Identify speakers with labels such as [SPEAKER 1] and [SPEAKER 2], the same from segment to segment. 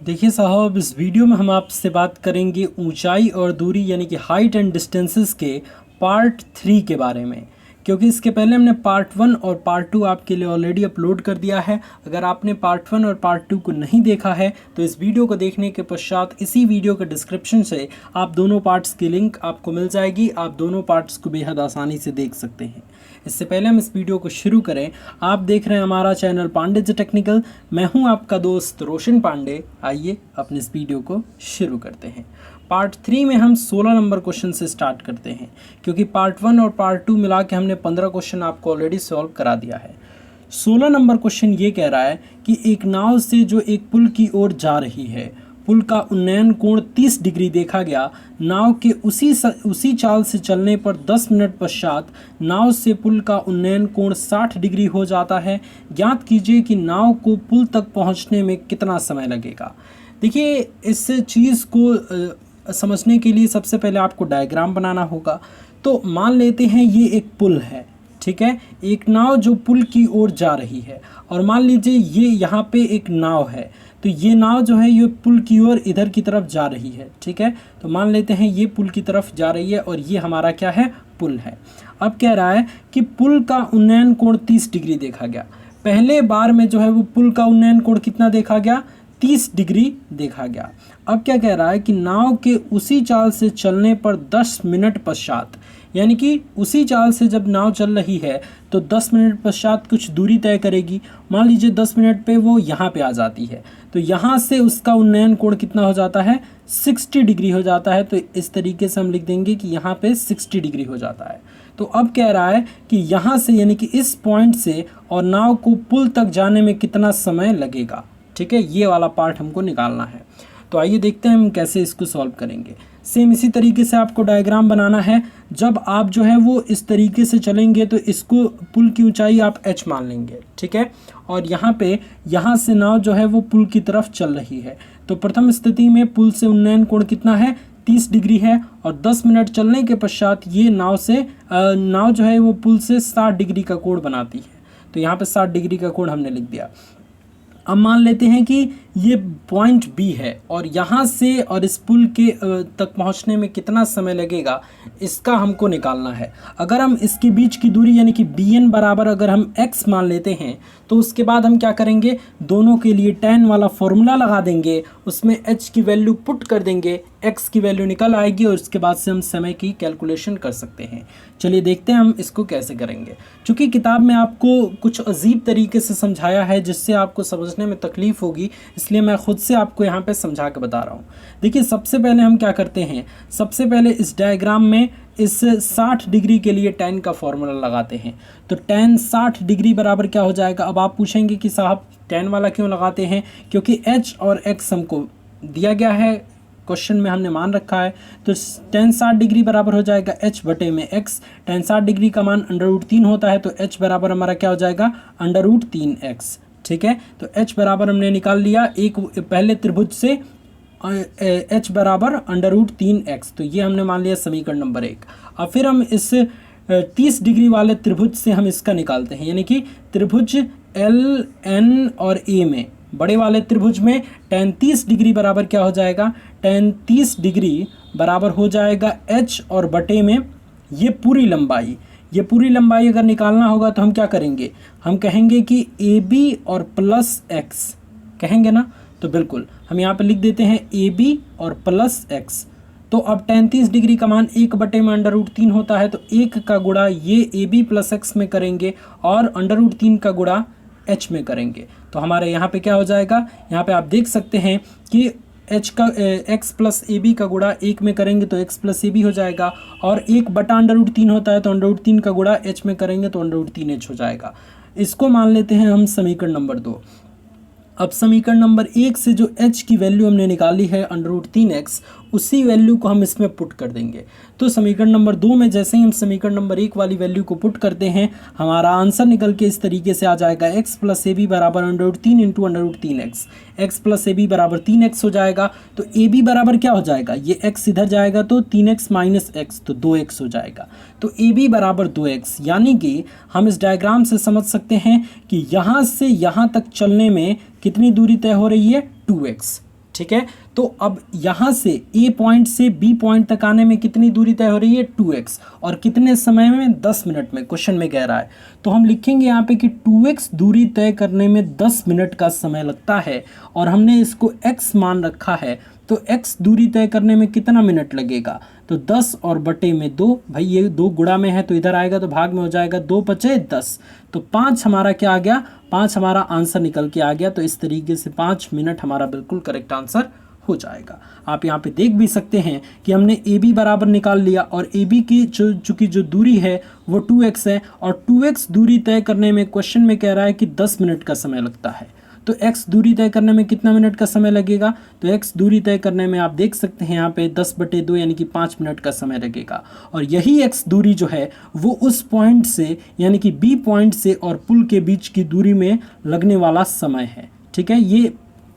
[SPEAKER 1] देखिए साहब, इस वीडियो में हम आपसे बात करेंगे ऊंचाई और दूरी यानी कि हाइट एंड डिस्टेंसेस के पार्ट 3 के बारे में। क्योंकि इसके पहले हमने पार्ट 1 और पार्ट 2 आपके लिए ऑलरेडी अपलोड कर दिया है। अगर आपने पार्ट 1 और पार्ट 2 को नहीं देखा है तो इस वीडियो को देखने के पश्चात इसी वीडियो के डिस्क्रिप्शन से आप दोनों पार्ट्स की लिंक आपको मिल जाएगी। आप दोनों पार्ट्स को बेहद आसानी से देख सकते हैं। इससे पहले हम इस वीडियो को शुरू करें, आप देख रहे हैं हमारा चैनल पांडे जी टेक्निकल। मैं हूं आपका दोस्त रोशन पांडे। आइए अपने इस वीडियो को शुरू करते हैं। पार्ट 3 में हम 16 नंबर क्वेश्चन से स्टार्ट करते हैं, क्योंकि पार्ट 1 और पार्ट 2 मिला के हमने 15 क्वेश्चन आपको ऑलरेडी सॉल्व करा दिया है। 16 नंबर क्वेश्चन ये कह रहा है कि एक नाव से जो एक पुल की ओर जा रही है, पुल का उन्नयन कोण 30 डिग्री देखा गया। नाव के उसी चाल से चलने पर 10 मिनट पश्चात नाव से पुल का उन्नयन कोण 60 डिग्री हो जाता है। ज्ञात कीजिए कि नाव को पुल तक पहुंचने में कितना समय लगेगा। देखिए, इस चीज़ को समझने के लिए सबसे पहले आपको डायग्राम बनाना होगा। तो मान लेते हैं ये एक पुल है, ठीक है, एक नाव जो पुल की ओर जा रही है। और मान लीजिए ये यहाँ पे एक नाव है, तो ये नाव जो है ये पुल की ओर इधर की तरफ जा रही है, ठीक है। तो मान लेते हैं ये पुल की तरफ जा रही है और ये हमारा क्या है, पुल है। अब कह रहा है कि पुल का उन्नयन कोण 30 डिग्री देखा गया। पहले बार में जो है वो पुल का उन्नयन कोण कितना देखा गया, 30 डिग्री देखा गया। अब क्या कह रहा है कि नाव के उसी चाल से चलने पर 10 मिनट पश्चात, यानी कि उसी चाल से जब नाव चल रही है तो 10 मिनट पश्चात कुछ दूरी तय करेगी। मान लीजिए 10 मिनट पे वो यहाँ पे आ जाती है, तो यहाँ से उसका उन्नयन कोण कितना हो जाता है, 60 डिग्री हो जाता है। तो इस तरीके से हम लिख देंगे कि यहाँ पे 60 डिग्री हो जाता है। तो अब कह रहा है कि यहाँ से यानी कि इस पॉइंट से और नाव को पुल तक जाने में कितना समय लगेगा, ठीक है। ये वाला पार्ट हमको निकालना है। तो आइए देखते हैं हम कैसे इसको सॉल्व करेंगे। सेम इसी तरीके से आपको डायग्राम बनाना है। जब आप जो है वो इस तरीके से चलेंगे तो इसको पुल की ऊंचाई आप h मान लेंगे, ठीक है। और यहाँ से नाव जो है वो पुल की तरफ चल रही है। तो प्रथम स्थिति में पुल से उन्नयन कोण कितना है, 30 डिग्री है। और 10 मिनट चलने के पश्चात ये नाव जो है वो पुल से 60 डिग्री का कोण बनाती है। तो यहाँ पे 60 डिग्री का कोण हमने लिख दिया। अब मान लेते हैं कि ये पॉइंट बी है और यहाँ से और इस पुल के तक पहुँचने में कितना समय लगेगा, इसका हमको निकालना है। अगर हम इसके बीच की दूरी यानी कि bn बराबर अगर हम x मान लेते हैं तो उसके बाद हम क्या करेंगे, दोनों के लिए tan वाला फॉर्मूला लगा देंगे, उसमें h की वैल्यू पुट कर देंगे, x की वैल्यू निकल आएगी और उसके बाद से हम समय की कैलकुलेशन कर सकते हैं। चलिए देखते हैं हम इसको कैसे करेंगे। चूँकि किताब में आपको कुछ अजीब तरीके से समझाया है जिससे आपको समझने में तकलीफ होगी, इसलिए मैं खुद से आपको यहाँ पे समझा के बता रहा हूँ। देखिए, सबसे पहले हम क्या करते हैं, सबसे पहले इस डायग्राम में इस 60 डिग्री के लिए tan का फॉर्मूला लगाते हैं। तो tan 60 डिग्री बराबर क्या हो जाएगा। अब आप पूछेंगे कि साहब tan वाला क्यों लगाते हैं, क्योंकि h और x हमको दिया गया है, क्वेश्चन में हमने मान रखा है। तो tan 60 डिग्री बराबर हो जाएगा h बटे में x। tan 60 डिग्री का मान √3 होता है, तो h बराबर हमारा क्या हो जाएगा, √3x, ठीक है। तो h बराबर हमने निकाल लिया एक पहले त्रिभुज से, h बराबर √3x। तो ये हमने मान लिया समीकरण नंबर 1। अब फिर हम इस 30 डिग्री वाले त्रिभुज से हम इसका निकालते हैं, यानी कि त्रिभुज L N और A में, बड़े वाले त्रिभुज में tan 30 डिग्री बराबर क्या हो जाएगा, tan 30 डिग्री बराबर हो जाएगा h और बटे में ये पूरी लंबाई अगर निकालना होगा तो हम क्या करेंगे, हम कहेंगे कि AB और प्लस x कहेंगे ना। तो बिल्कुल हम यहाँ पे लिख देते हैं AB और प्लस x। तो अब tan 30 डिग्री का मान 1 बटे में √3 होता है, तो 1 का गुणा ये AB प्लस x में करेंगे और √3 का गुणा h में करेंगे। तो हमारे यहाँ पे क्या हो जाएगा, यहाँ पे आप देख सकते हैं कि h का x प्लस ए बी का गुणा 1 में करेंगे तो x प्लस ए बी हो जाएगा, और 1 बटा √3 होता है तो √3 का गुणा h में करेंगे तो √3h हो जाएगा। इसको मान लेते हैं हम समीकरण नंबर 2। अब समीकरण नंबर 1 से जो h की वैल्यू हमने निकाली है √3x, उसी वैल्यू को हम इसमें पुट कर देंगे। तो समीकरण नंबर 2 में जैसे ही हम समीकरण नंबर 1 वाली वैल्यू को पुट करते हैं, हमारा आंसर निकल के इस तरीके से आ जाएगा, x प्लस ए बी बराबर √3 into √3x। x plus A B बराबर 3x हो जाएगा। तो ए बी बराबर क्या हो जाएगा, ये x इधर जाएगा तो 3x माइनस x, तो 2x हो जाएगा। तो ए बी बराबर 2x, यानी कि हम इस डायग्राम से समझ सकते हैं कि यहाँ से यहाँ तक चलने में कितनी दूरी तय हो रही है, 2x। ठीक है। तो अब यहाँ से ए पॉइंट से बी पॉइंट तक आने में कितनी दूरी तय हो रही है 2x, और कितने समय में 10 मिनट में क्वेश्चन में कह रहा है। तो हम लिखेंगे यहाँ पे कि 2x दूरी तय करने में 10 मिनट का समय लगता है, और हमने इसको x मान रखा है, तो x दूरी तय करने में कितना मिनट लगेगा, तो 10 और बटे में 2, भाई ये 2 गुणा में है तो इधर आएगा तो भाग में हो जाएगा, 2 बचे 10, तो 5 हमारा क्या आ गया, 5 हमारा आंसर निकल के आ गया। तो इस तरीके से 5 मिनट हमारा बिल्कुल करेक्ट आंसर हो जाएगा। आप यहाँ पे देख भी सकते हैं कि हमने ए बी बराबर निकाल लिया, और ए बी की चूँकि जो दूरी है वो 2x है, और 2x दूरी तय करने में क्वेश्चन में कह रहा है कि 10 मिनट का समय लगता है। तो x दूरी तय करने में कितना मिनट का समय लगेगा, तो x दूरी तय करने में आप देख सकते हैं यहाँ पे 10/2 यानी कि 5 मिनट का समय लगेगा। और यही x दूरी जो है वो उस पॉइंट से यानी कि b पॉइंट से और पुल के बीच की दूरी में लगने वाला समय है। ठीक है, ये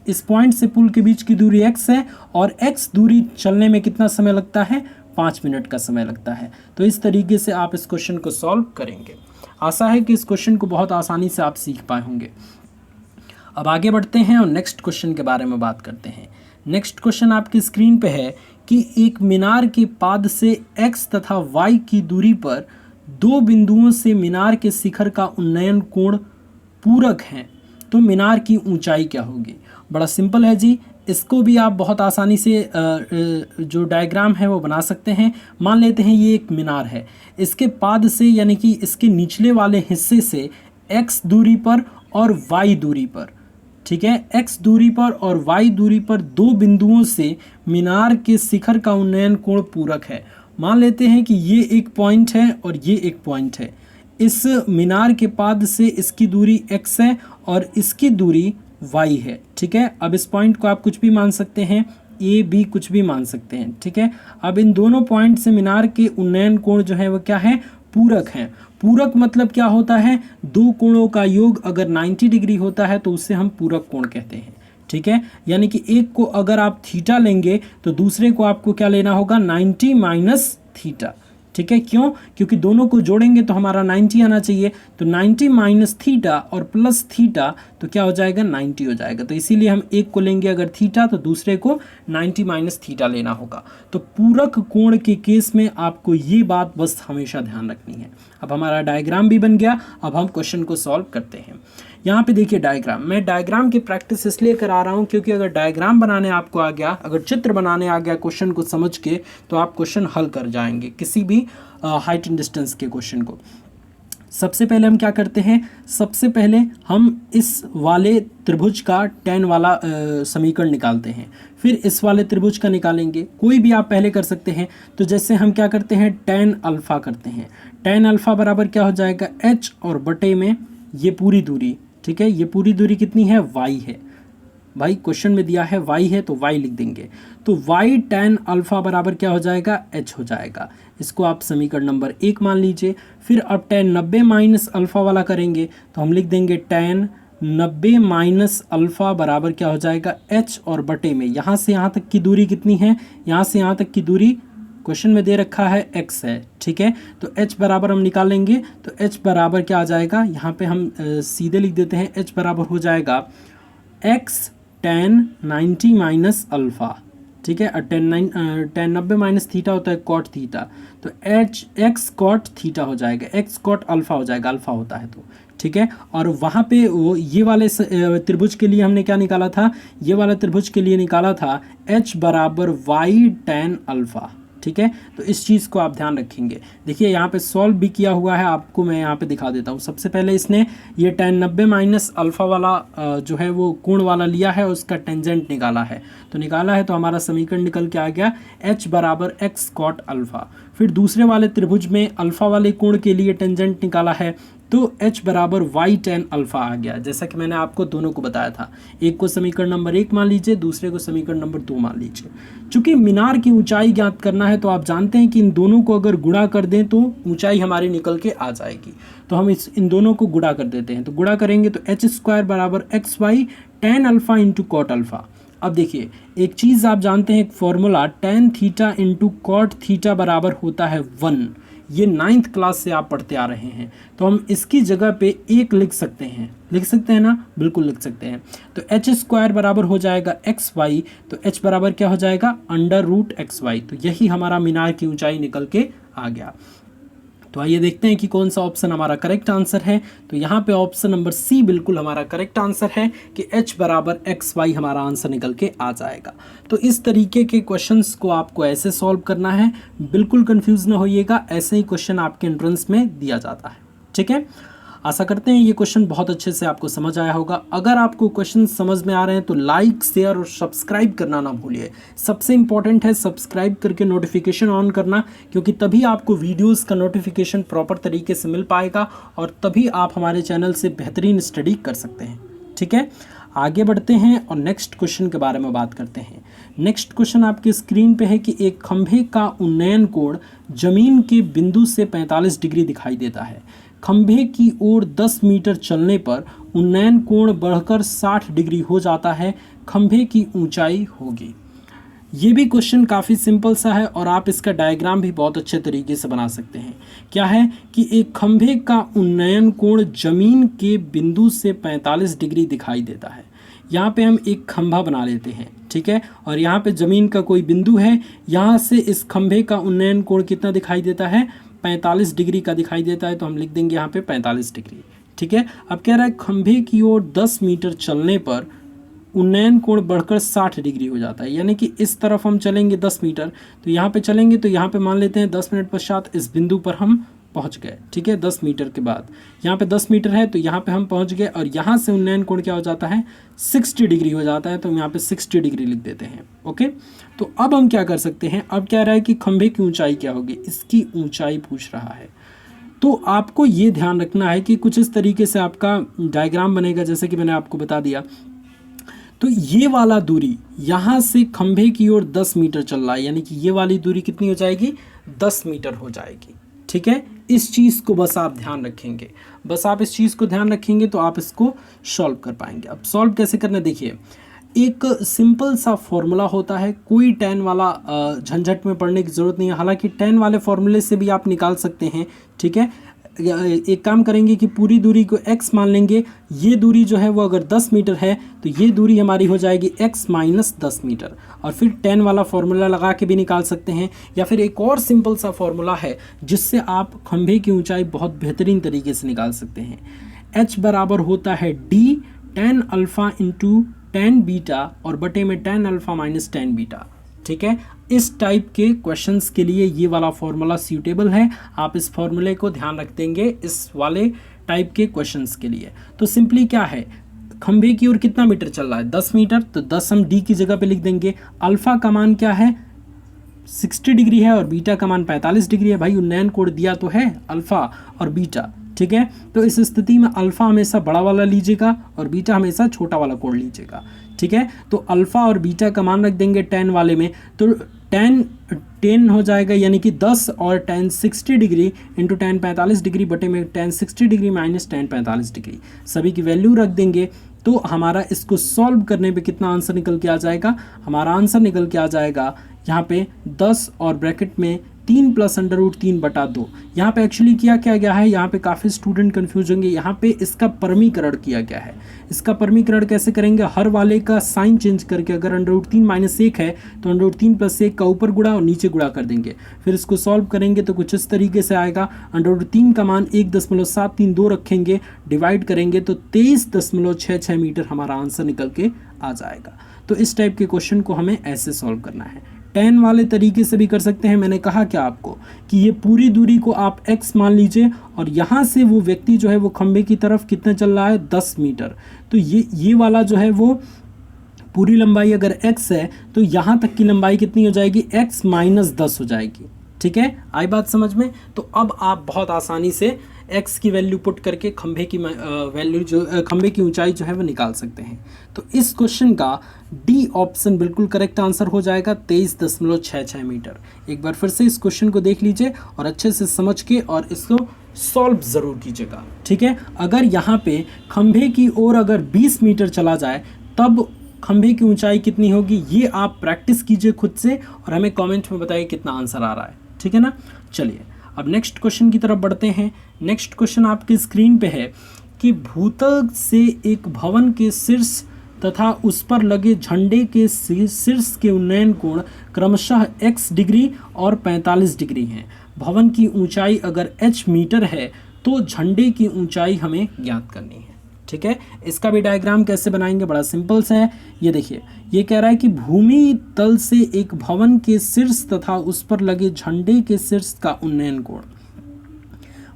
[SPEAKER 1] इस पॉइंट से पुल के बीच की दूरी x है, और x दूरी चलने में कितना समय लगता है, 5 मिनट का समय लगता है। तो इस तरीके से आप इस क्वेश्चन को सॉल्व करेंगे। आशा है कि इस क्वेश्चन को बहुत आसानी से आप सीख पाए होंगे। अब आगे बढ़ते हैं और नेक्स्ट क्वेश्चन के बारे में बात करते हैं। नेक्स्ट क्वेश्चन आपकी स्क्रीन पे है कि एक मीनार के पाद से x तथा y की दूरी पर 2 बिंदुओं से मीनार के शिखर का उन्नयन कोण पूरक है, तो मीनार की ऊंचाई क्या होगी। बड़ा सिंपल है जी, इसको भी आप बहुत आसानी से जो डायग्राम है वो बना सकते हैं। मान लेते हैं ये एक मीनार है, इसके पाद से यानी कि इसके निचले वाले हिस्से से x दूरी पर और y दूरी पर, ठीक है, x दूरी पर और y दूरी पर 2 बिंदुओं से मीनार के शिखर का उन्नयन कोण पूरक है। मान लेते हैं कि ये एक पॉइंट है और ये एक पॉइंट है। इस मीनार के पाद से इसकी दूरी x है और इसकी दूरी y है। ठीक है, अब इस पॉइंट को आप कुछ भी मान सकते हैं, a b कुछ भी मान सकते हैं। ठीक है, अब इन दोनों पॉइंट से मीनार के उन्नयन कोण जो है वो क्या है, पूरक है। पूरक मतलब क्या होता है, 2 कोणों का योग अगर 90 डिग्री होता है तो उसे हम पूरक कोण कहते हैं। ठीक है, यानी कि एक को अगर आप थीटा लेंगे तो दूसरे को आपको क्या लेना होगा, 90 माइनस थीटा। ठीक है, क्यों, क्योंकि दोनों को जोड़ेंगे तो हमारा 90 आना चाहिए, तो 90 माइनस थीटा और प्लस थीटा तो क्या हो जाएगा, 90 हो जाएगा। तो इसीलिए हम एक को लेंगे अगर थीटा तो दूसरे को 90 माइनस थीटा लेना होगा। तो पूरक कोण के केस में आपको ये बात बस हमेशा ध्यान रखनी है। अब हमारा डायग्राम भी बन गया, अब हम क्वेश्चन को सॉल्व करते हैं। यहाँ पे देखिए डायग्राम, मैं डायग्राम की प्रैक्टिस इसलिए करा रहा हूँ क्योंकि अगर डायग्राम बनाने आपको आ गया, अगर चित्र बनाने आ गया क्वेश्चन को समझ के, तो आप क्वेश्चन हल कर जाएंगे किसी भी हाइट एंड डिस्टेंस के क्वेश्चन को। सबसे पहले हम क्या करते हैं, सबसे पहले हम इस वाले त्रिभुज का tan वाला समीकरण निकालते हैं, फिर इस वाले त्रिभुज का निकालेंगे। कोई भी आप पहले कर सकते हैं। तो जैसे हम क्या करते हैं, tan अल्फ़ा करते हैं। tan अल्फ़ा बराबर क्या हो जाएगा, h और बटे में ये पूरी दूरी। ठीक है, ये पूरी दूरी कितनी है, y है। भाई क्वेश्चन में दिया है y है तो y लिख देंगे। तो y tan अल्फ़ा बराबर क्या हो जाएगा, h हो जाएगा। इसको आप समीकरण नंबर 1 मान लीजिए। फिर अब tan 90 माइनस अल्फ़ा वाला करेंगे तो हम लिख देंगे tan 90 माइनस अल्फ़ा बराबर क्या हो जाएगा, h और बटे में यहाँ से यहाँ तक की दूरी कितनी है, यहाँ से यहाँ तक की दूरी क्वेश्चन में दे रखा है x है। ठीक है, तो h बराबर हम निकालेंगे तो h बराबर क्या आ जाएगा, यहाँ पे हम सीधे लिख देते हैं, h बराबर हो जाएगा x tan 90 माइनस अल्फ़ा। ठीक है, tan 90 माइनस थीटा होता है कॉट थीटा, तो x कॉट थीटा हो जाएगा, x कॉट अल्फ़ा हो जाएगा, अल्फ़ा होता है तो। ठीक है, और वहाँ पे वो ये वाले त्रिभुज के लिए हमने क्या निकाला था, ये वाला त्रिभुज के लिए निकाला था h बराबर y tan अल्फ़ा। ठीक है, तो इस चीज़ को आप ध्यान रखेंगे। देखिए यहाँ पे सॉल्व भी किया हुआ है, आपको मैं यहाँ पे दिखा देता हूँ। सबसे पहले इसने ये tan 90 माइनस अल्फ़ा वाला जो है वो कोण वाला लिया है, उसका टेंजेंट निकाला है। तो निकाला है तो हमारा समीकरण निकल के आ गया h बराबर x कॉट अल्फ़ा। फिर दूसरे वाले त्रिभुज में अल्फ़ा वाले कोण के लिए टेंजेंट निकाला है तो h बराबर y tan अल्फ़ा आ गया, जैसा कि मैंने आपको दोनों को बताया था। एक को समीकरण नंबर 1 मान लीजिए, दूसरे को समीकरण नंबर 2 मान लीजिए। चूंकि मीनार की ऊंचाई ज्ञात करना है तो आप जानते हैं कि इन दोनों को अगर गुणा कर दें तो ऊंचाई हमारी निकल के आ जाएगी। तो हम इन दोनों को गुणा कर देते हैं, तो गुणा करेंगे तो h² बराबर XY tan alpha into cot alpha. अब देखिए एक चीज़ आप जानते हैं, एक formula tan theta into cot theta बराबर होता है 1। ये 9th क्लास से आप पढ़ते आ रहे हैं, तो हम इसकी जगह पे 1 लिख सकते हैं। लिख सकते हैं ना, बिल्कुल लिख सकते हैं। तो h² बराबर हो जाएगा xy, तो h बराबर क्या हो जाएगा √xy। तो यही हमारा मीनार की ऊंचाई निकल के आ गया। तो आइए देखते हैं कि कौन सा ऑप्शन हमारा करेक्ट आंसर है। तो यहाँ पे ऑप्शन नंबर सी बिल्कुल हमारा करेक्ट आंसर है कि h बराबर xy हमारा आंसर निकल के आ जाएगा। तो इस तरीके के क्वेश्चंस को आपको ऐसे सॉल्व करना है, बिल्कुल कंफ्यूज ना होइएगा, ऐसे ही क्वेश्चन आपके एंट्रेंस में दिया जाता है। ठीक है, आशा करते हैं ये क्वेश्चन बहुत अच्छे से आपको समझ आया होगा। अगर आपको क्वेश्चन समझ में आ रहे हैं तो लाइक, शेयर और सब्सक्राइब करना ना भूलिए। सबसे इंपॉर्टेंट है सब्सक्राइब करके नोटिफिकेशन ऑन करना, क्योंकि तभी आपको वीडियोस का नोटिफिकेशन प्रॉपर तरीके से मिल पाएगा और तभी आप हमारे चैनल से बेहतरीन स्टडी कर सकते हैं। ठीक है, आगे बढ़ते हैं और नेक्स्ट क्वेश्चन के बारे में बात करते हैं। नेक्स्ट क्वेश्चन आपके स्क्रीन पे है कि एक खंभे का उन्नयन कोण जमीन के बिंदु से 45 डिग्री दिखाई देता है। खंभे की ओर 10 मीटर चलने पर उन्नयन कोण बढ़कर 60 डिग्री हो जाता है, खंभे की ऊंचाई होगी। ये भी क्वेश्चन काफ़ी सिंपल सा है और आप इसका डायग्राम भी बहुत अच्छे तरीके से बना सकते हैं। क्या है कि एक खंभे का उन्नयन कोण जमीन के बिंदु से 45 डिग्री दिखाई देता है। यहाँ पे हम एक खंभा बना लेते हैं, ठीक है, और यहाँ पे ज़मीन का कोई बिंदु है, यहाँ से इस खंभे का उन्नयन कोण कितना दिखाई देता है 45 डिग्री का दिखाई देता है। तो हम लिख देंगे यहाँ पे 45 डिग्री। ठीक है, अब कह रहा है खंभे की ओर 10 मीटर चलने पर उन्नयन कोण बढ़कर 60 डिग्री हो जाता है। यानी कि इस तरफ हम चलेंगे 10 मीटर, तो यहाँ पे चलेंगे, तो यहाँ पे मान लेते हैं 10 मिनट पश्चात इस बिंदु पर हम पहुँच गए। ठीक है, 10 मीटर के बाद यहाँ पे 10 मीटर है, तो यहाँ पे हम पहुँच गए और यहाँ से उन्नयन कोण क्या हो जाता है 60 डिग्री हो जाता है। तो हम यहाँ पे 60 डिग्री लिख देते हैं। ओके, तो अब हम क्या कर सकते हैं, अब क्या रहा है कि खंभे की ऊंचाई क्या होगी, इसकी ऊंचाई पूछ रहा है। तो आपको ये ध्यान रखना है कि कुछ इस तरीके से आपका डायग्राम बनेगा, जैसे कि मैंने आपको बता दिया। तो ये वाला दूरी यहाँ से खंभे की ओर 10 मीटर चल रहा है, यानी कि ये वाली दूरी कितनी हो जाएगी 10 मीटर हो जाएगी। ठीक है, इस चीज़ को बस आप ध्यान रखेंगे, बस आप इस चीज़ को ध्यान रखेंगे तो आप इसको सॉल्व कर पाएंगे। अब सॉल्व कैसे करना, देखिए एक सिंपल सा फॉर्मूला होता है, कोई tan वाला झंझट में पढ़ने की ज़रूरत नहीं है। हालांकि tan वाले फॉर्मूले से भी आप निकाल सकते हैं। ठीक है, एक काम करेंगे कि पूरी दूरी को x मान लेंगे। ये दूरी जो है वो अगर 10 मीटर है तो ये दूरी हमारी हो जाएगी x माइनस 10 मीटर, और फिर tan वाला फॉर्मूला लगा के भी निकाल सकते हैं। या फिर एक और सिंपल सा फॉर्मूला है जिससे आप खंभे की ऊंचाई बहुत बेहतरीन तरीके से निकाल सकते हैं। h बराबर होता है d tan alpha into tan beta और बटे में tan alpha minus tan beta. ठीक है, इस टाइप के क्वेश्चंस के लिए ये वाला फॉर्मूला सूटेबल है। आप इस फॉर्मूले को ध्यान रख देंगे इस वाले टाइप के क्वेश्चंस के लिए। तो सिंपली क्या है, खंभे की ओर कितना मीटर चल रहा है 10 मीटर, तो 10 हम डी की जगह पे लिख देंगे। अल्फा का मान क्या है 60 डिग्री है और बीटा का मान 45 डिग्री है। भाई उन्नयन कोण दिया तो है अल्फा और बीटा। ठीक है, तो इस स्थिति में अल्फा हमेशा बड़ा वाला लीजिएगा और बीटा हमेशा छोटा वाला कोण लीजिएगा। ठीक है, तो अल्फा और बीटा का मान रख देंगे tan वाले में, तो tan 10 हो जाएगा, यानी कि 10 और tan 60 degree into tan 45 degree बटे में tan 60 degree minus tan 45 degree, सभी की वैल्यू रख देंगे। तो हमारा इसको सॉल्व करने पे कितना आंसर निकल के आ जाएगा, हमारा आंसर निकल के आ जाएगा यहाँ पे 10 और ब्रैकेट में 3 प्लस √3/2। यहाँ पे एक्चुअली किया क्या गया है, यहाँ पे काफ़ी स्टूडेंट कंफ्यूज होंगे, यहाँ पे इसका परमीकरण किया गया है। इसका परमीकरण कैसे करेंगे, हर वाले का साइन चेंज करके, अगर √3 - 1 है तो √3 + 1 का ऊपर गुणा और नीचे गुणा कर देंगे। फिर इसको सॉल्व करेंगे तो कुछ इस तरीके से आएगा। √3 का मान 1.732 रखेंगे, डिवाइड करेंगे तो 23.66 मीटर हमारा आंसर निकल के आ जाएगा। तो इस टाइप के क्वेश्चन को हमें ऐसे सॉल्व करना है। tan वाले तरीके से भी कर सकते हैं। मैंने कहा क्या आपको कि ये पूरी दूरी को आप x मान लीजिए और यहाँ से वो व्यक्ति जो है वो खंबे की तरफ कितना चल रहा है 10 मीटर, तो ये वाला जो है वो पूरी लंबाई अगर x है तो यहाँ तक की लंबाई कितनी हो जाएगी x माइनस 10 हो जाएगी। ठीक है, आई बात समझ में। तो अब आप बहुत आसानी से x की वैल्यू पुट करके खंभे की वैल्यू जो खंभे की ऊंचाई जो है वो निकाल सकते हैं। तो इस क्वेश्चन का डी ऑप्शन बिल्कुल करेक्ट आंसर हो जाएगा 23.66 मीटर। एक बार फिर से इस क्वेश्चन को देख लीजिए और अच्छे से समझ के और इसको सॉल्व ज़रूर कीजिएगा। ठीक है, अगर यहाँ पे खंभे की ओर अगर 20 मीटर चला जाए तब खंभे की ऊंचाई कितनी होगी, ये आप प्रैक्टिस कीजिए खुद से और हमें कमेंट में बताइए कितना आंसर आ रहा है। ठीक है ना, चलिए अब नेक्स्ट क्वेश्चन की तरफ बढ़ते हैं। नेक्स्ट क्वेश्चन आपके स्क्रीन पे है कि भूतल से एक भवन के शीर्ष तथा उस पर लगे झंडे के शीर्ष के उन्नयन कोण क्रमशः x डिग्री और 45 डिग्री हैं। भवन की ऊंचाई अगर h मीटर है तो झंडे की ऊंचाई हमें ज्ञात करनी है। ठीक है, इसका भी डायग्राम कैसे बनाएंगे, बड़ा सिंपल सा है। ये देखिए, ये कह रहा है कि भूमि तल से एक भवन के शीर्ष तथा उस पर लगे झंडे के शीर्ष का उन्नयन कोण।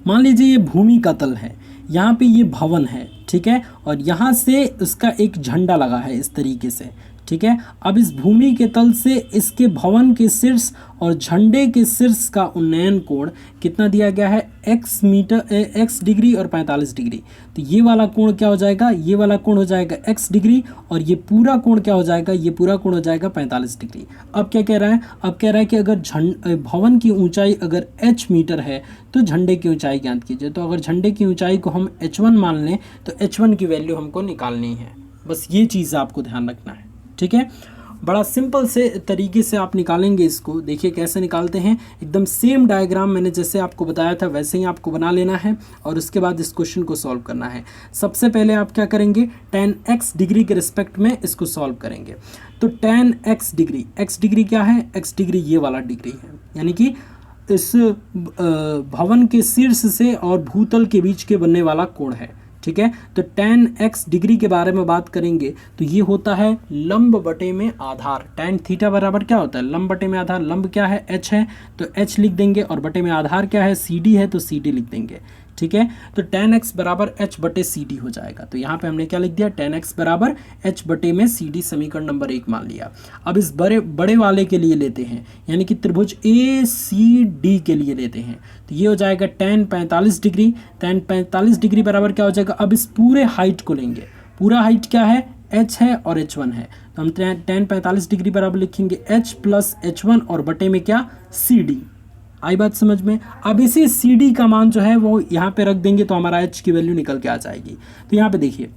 [SPEAKER 1] मान लीजिए ये भूमि का तल है, यहाँ पे ये भवन है, ठीक है, और यहाँ से उसका एक झंडा लगा है इस तरीके से। ठीक है, अब इस भूमि के तल से इसके भवन के शीर्ष और झंडे के शीर्ष का उन्नयन कोण कितना दिया गया है, x डिग्री और 45 डिग्री। तो ये वाला कोण क्या हो जाएगा, ये वाला कोण हो जाएगा x डिग्री और ये पूरा कोण क्या हो जाएगा, ये पूरा कोण हो जाएगा 45 डिग्री। अब क्या कह रहा है, अब कह रहा है कि अगर भवन की ऊंचाई अगर h मीटर है तो झंडे की ऊंचाई ज्ञात कीजिए। तो अगर झंडे की ऊंचाई को हम h1 मान लें तो h1 की वैल्यू हमको निकालनी है। बस ये चीज़ आपको ध्यान रखना है। ठीक है, बड़ा सिंपल से तरीके से आप निकालेंगे इसको। देखिए कैसे निकालते हैं, एकदम सेम डायग्राम मैंने जैसे आपको बताया था वैसे ही आपको बना लेना है और उसके बाद इस क्वेश्चन को सॉल्व करना है। सबसे पहले आप क्या करेंगे, tan x डिग्री के रिस्पेक्ट में इसको सॉल्व करेंगे। तो tan x डिग्री क्या है, x डिग्री ये वाला डिग्री है, यानी कि इस भवन के शीर्ष से और भूतल के बीच के बनने वाला कोण है। ठीक है, तो tan x डिग्री के बारे में बात करेंगे तो ये होता है लंब बटे में आधार। tan थीटा बराबर क्या होता है, लंब बटे में आधार। लंब क्या है, h है तो h लिख देंगे और बटे में आधार क्या है, CD है तो CD लिख देंगे। ठीक है, तो tan x बराबर h बटे CD हो जाएगा। तो यहाँ पे हमने क्या लिख दिया, tan x बराबर h बटे में CD, समीकरण नंबर 1 मान लिया। अब इस बड़े वाले के लिए लेते हैं, यानी कि त्रिभुज ACD के लिए लेते हैं। तो ये हो जाएगा tan 45 डिग्री। tan 45 डिग्री बराबर क्या हो जाएगा, अब इस पूरे हाइट को लेंगे। पूरा हाइट क्या है, h है और h1 है, तो हम tan 45 डिग्री बराबर लिखेंगे h प्लस h1 और बटे में क्या, CD। आई बात समझ में। अब इसी CD का मान जो है वो यहाँ पे रख देंगे तो हमारा h की वैल्यू निकल के आ जाएगी। तो यहाँ पे देखिए,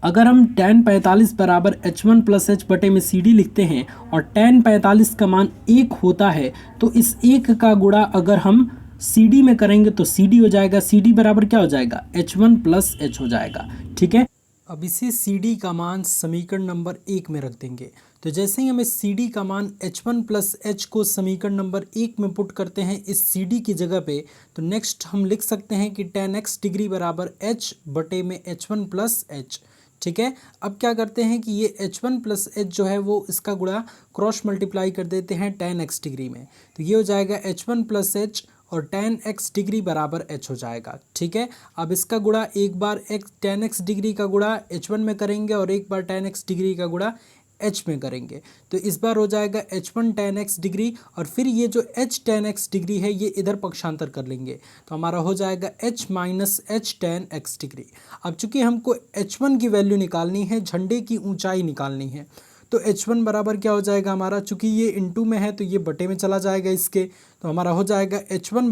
[SPEAKER 1] अगर हम tan 45 बराबर h1 प्लस h बटे में CD लिखते हैं और tan 45 का मान 1 होता है तो इस 1 का गुणा अगर हम CD में करेंगे तो CD हो जाएगा। CD बराबर क्या हो जाएगा, h1 प्लस h हो जाएगा। ठीक है, अब इसी CD का मान समीकरण नंबर 1 में रख देंगे। तो जैसे ही हम इस CD का मान h1 प्लस h को समीकरण नंबर 1 में पुट करते हैं इस CD की जगह पे, तो नेक्स्ट हम लिख सकते हैं कि tan x डिग्री बराबर h बटे में h1 प्लस h। ठीक है, अब क्या करते हैं कि ये h1 प्लस h जो है वो इसका गुणा क्रॉस मल्टीप्लाई कर देते हैं tan x डिग्री में। तो ये हो जाएगा h1 प्लस h और tan x डिग्री बराबर h हो जाएगा। ठीक है, अब इसका गुणा एक बार tan x डिग्री का गुणा h1 में करेंगे और एक बार tan x डिग्री का गुणा h में करेंगे। तो इस बार हो जाएगा h1 tan x डिग्री और फिर ये जो h tan x डिग्री है ये इधर पक्षांतर कर लेंगे तो हमारा हो जाएगा h minus h tan x degree. अब चूंकि हमको h1 की वैल्यू निकालनी है, झंडे की ऊंचाई निकालनी है, तो h1 बराबर क्या हो जाएगा हमारा, चूंकि ये इनटू में है तो ये बटे में चला जाएगा इसके, तो हमारा हो जाएगा h1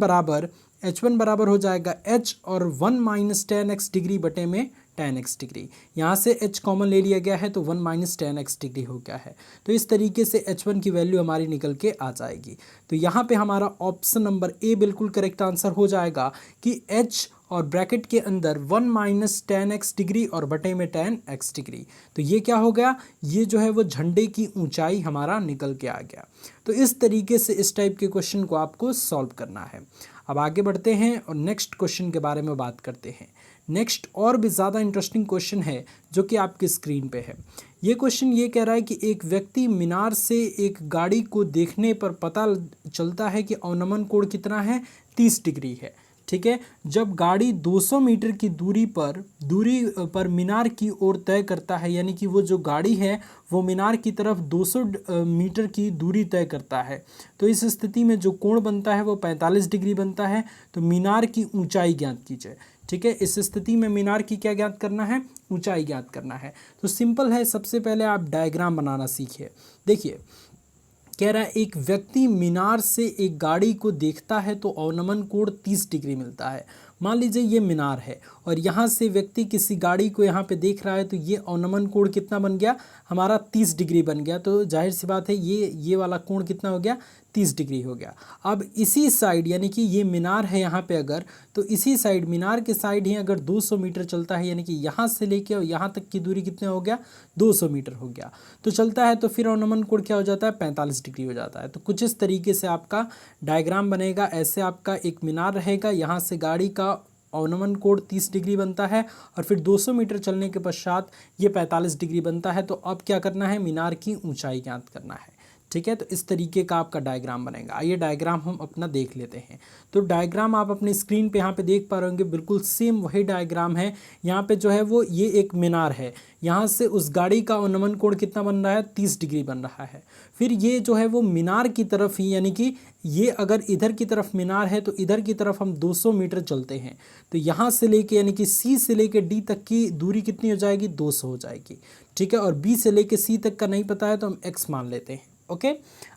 [SPEAKER 1] बराबर हो जाएगा h और 1 माइनस tan x डिग्री बटे में tan x डिग्री। यहाँ से h कॉमन ले लिया गया है तो 1 माइनस tan x डिग्री हो गया है। तो इस तरीके से h1 की वैल्यू हमारी निकल के आ जाएगी। तो यहाँ पे हमारा ऑप्शन नंबर ए बिल्कुल करेक्ट आंसर हो जाएगा कि h और ब्रैकेट के अंदर 1 माइनस tan x डिग्री और बटे में tan x डिग्री। तो ये क्या हो गया, ये जो है वो झंडे की ऊंचाई हमारा निकल के आ गया। तो इस तरीके से इस टाइप के क्वेश्चन को आपको सॉल्व करना है। अब आगे बढ़ते हैं और नेक्स्ट क्वेश्चन के बारे में बात करते हैं। नेक्स्ट और भी ज़्यादा इंटरेस्टिंग क्वेश्चन है जो कि आपकी स्क्रीन पे है। ये क्वेश्चन ये कह रहा है कि एक व्यक्ति मीनार से एक गाड़ी को देखने पर पता चलता है कि अवनमन कोण कितना है, 30 डिग्री है। ठीक है, जब गाड़ी 200 मीटर की दूरी पर मीनार की ओर तय करता है, यानी कि वो जो गाड़ी है वो मीनार की तरफ 200 मीटर की दूरी तय करता है, तो इस स्थिति में जो कोण बनता है वो 45 डिग्री बनता है। तो मीनार की ऊंचाई ज्ञात कीजिए। ठीक है, इस स्थिति में मीनार की क्या ज्ञात करना है, ऊंचाई ज्ञात करना है। तो सिंपल है, सबसे पहले आप डायग्राम बनाना सीखिए। देखिए कह रहा है एक व्यक्ति मीनार से एक गाड़ी को देखता है तो अवनमन कोण 30 डिग्री मिलता है। मान लीजिए ये मीनार है और यहाँ से व्यक्ति किसी गाड़ी को यहाँ पे देख रहा है तो ये अवनमन कोण कितना बन गया हमारा, 30 डिग्री बन गया। तो जाहिर सी बात है ये वाला कोण कितना हो गया, 30 डिग्री हो गया। अब इसी साइड यानी कि ये मीनार है यहाँ पे अगर, तो इसी साइड मीनार के साइड ही अगर 200 मीटर चलता है, यानी कि यहाँ से लेके और यहाँ तक की दूरी कितने हो गया, 200 मीटर हो गया, तो चलता है तो फिर अवनमन कोण क्या हो जाता है, 45 डिग्री हो जाता है। तो कुछ इस तरीके से आपका डायग्राम बनेगा। ऐसे आपका एक मीनार रहेगा, यहाँ से गाड़ी का अवनमन कोण 30 डिग्री बनता है और फिर 200 मीटर चलने के पश्चात ये 45 डिग्री बनता है। तो अब क्या करना है, मीनार की ऊंचाई ज्ञात करना है। ठीक है, तो इस तरीके का आपका डायग्राम बनेगा। आइए डायग्राम हम अपना देख लेते हैं। तो डायग्राम आप अपनी स्क्रीन पे यहाँ पे देख पा रहे होंगे, बिल्कुल सेम वही डायग्राम है। यहाँ पे जो है वो ये एक मीनार है, यहाँ से उस गाड़ी का अवनमन कोण कितना बन रहा है, 30 डिग्री बन रहा है। फिर ये जो है वो मीनार की तरफ ही, यानी कि ये अगर इधर की तरफ मीनार है तो इधर की तरफ हम 200 मीटर चलते हैं, तो यहाँ से लेके यानी कि सी से लेके डी तक की दूरी कितनी हो जाएगी, 200 हो जाएगी। ठीक है, और बी से लेके सी तक का नहीं पता है तो हम एक्स मान लेते हैं। ओके,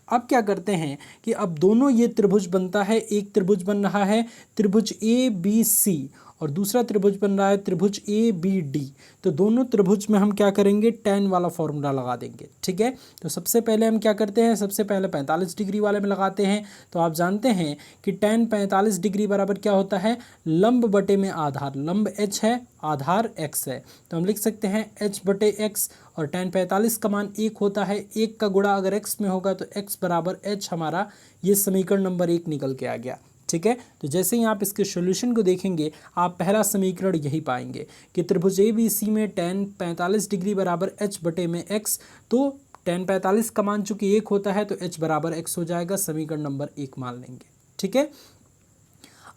[SPEAKER 1] अब क्या करते हैं कि अब दोनों ये त्रिभुज बनता है, एक त्रिभुज बन रहा है त्रिभुज ए बी सी और दूसरा त्रिभुज बन रहा है त्रिभुज ए बी डी। तो दोनों त्रिभुज में हम क्या करेंगे, tan वाला फॉर्मूला लगा देंगे। ठीक है, तो सबसे पहले हम क्या करते हैं, सबसे पहले 45 डिग्री वाले में लगाते हैं। तो आप जानते हैं कि tan 45 डिग्री बराबर क्या होता है, लंब बटे में आधार, लंब h है, आधार x है, तो हम लिख सकते हैं h बटे x। और tan 45 का मान 1 होता है, 1 का गुणा अगर x में होगा तो x बराबर h, हमारा ये समीकरण नंबर 1 निकल के आ गया। ठीक है, तो जैसे ही आप इसके सॉल्यूशन को देखेंगे आप पहला समीकरण यही पाएंगे कि त्रिभुज ए बी सी में tan 45 डिग्री बराबर h बटे में x। तो tan 45 का मान चूंकि 1 होता है तो h बराबर x हो जाएगा, समीकरण नंबर 1 मान लेंगे। ठीक है,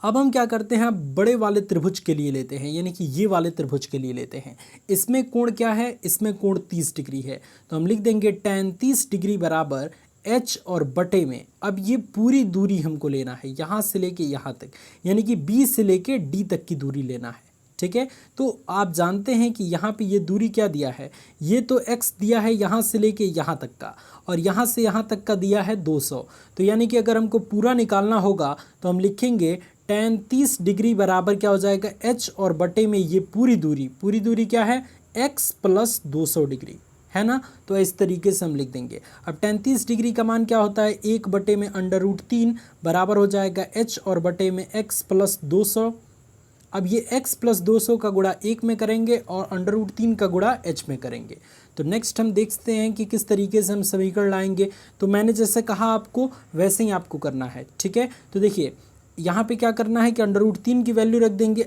[SPEAKER 1] अब हम क्या करते हैं, बड़े वाले त्रिभुज के लिए लेते हैं, यानी कि ये वाले त्रिभुज के लिए लेते हैं। इसमें कोण क्या है, इसमें कोण 30 डिग्री है, तो हम लिख देंगे tan 30 डिग्री बराबर h और बटे में, अब ये पूरी दूरी हमको लेना है यहाँ से लेके यहाँ तक, यानी कि B से लेके D तक की दूरी लेना है। ठीक है, तो आप जानते हैं कि यहाँ पे ये दूरी क्या दिया है, ये तो x दिया है यहाँ से लेके यहाँ तक का, और यहाँ से यहाँ तक का दिया है 200। तो यानी कि अगर हमको पूरा निकालना होगा तो हम लिखेंगे tan 30 डिग्री बराबर क्या हो जाएगा, h और बटे में ये पूरी दूरी क्या है, x प्लस 200 डिग्री है ना। तो इस तरीके से हम लिख देंगे। अब tan 30 डिग्री का मान क्या होता है, 1 बटे में √3 बराबर हो जाएगा h और बटे में x प्लस 200। अब ये x प्लस 200 का गुणा 1 में करेंगे और √3 का गुणा h में करेंगे। तो नेक्स्ट हम देखते हैं कि किस तरीके से हम समीकरण लाएंगे। तो मैंने जैसे कहा आपको वैसे ही आपको करना है। ठीक है, तो देखिए यहाँ पे क्या करना है कि √3 की वैल्यू रख देंगे,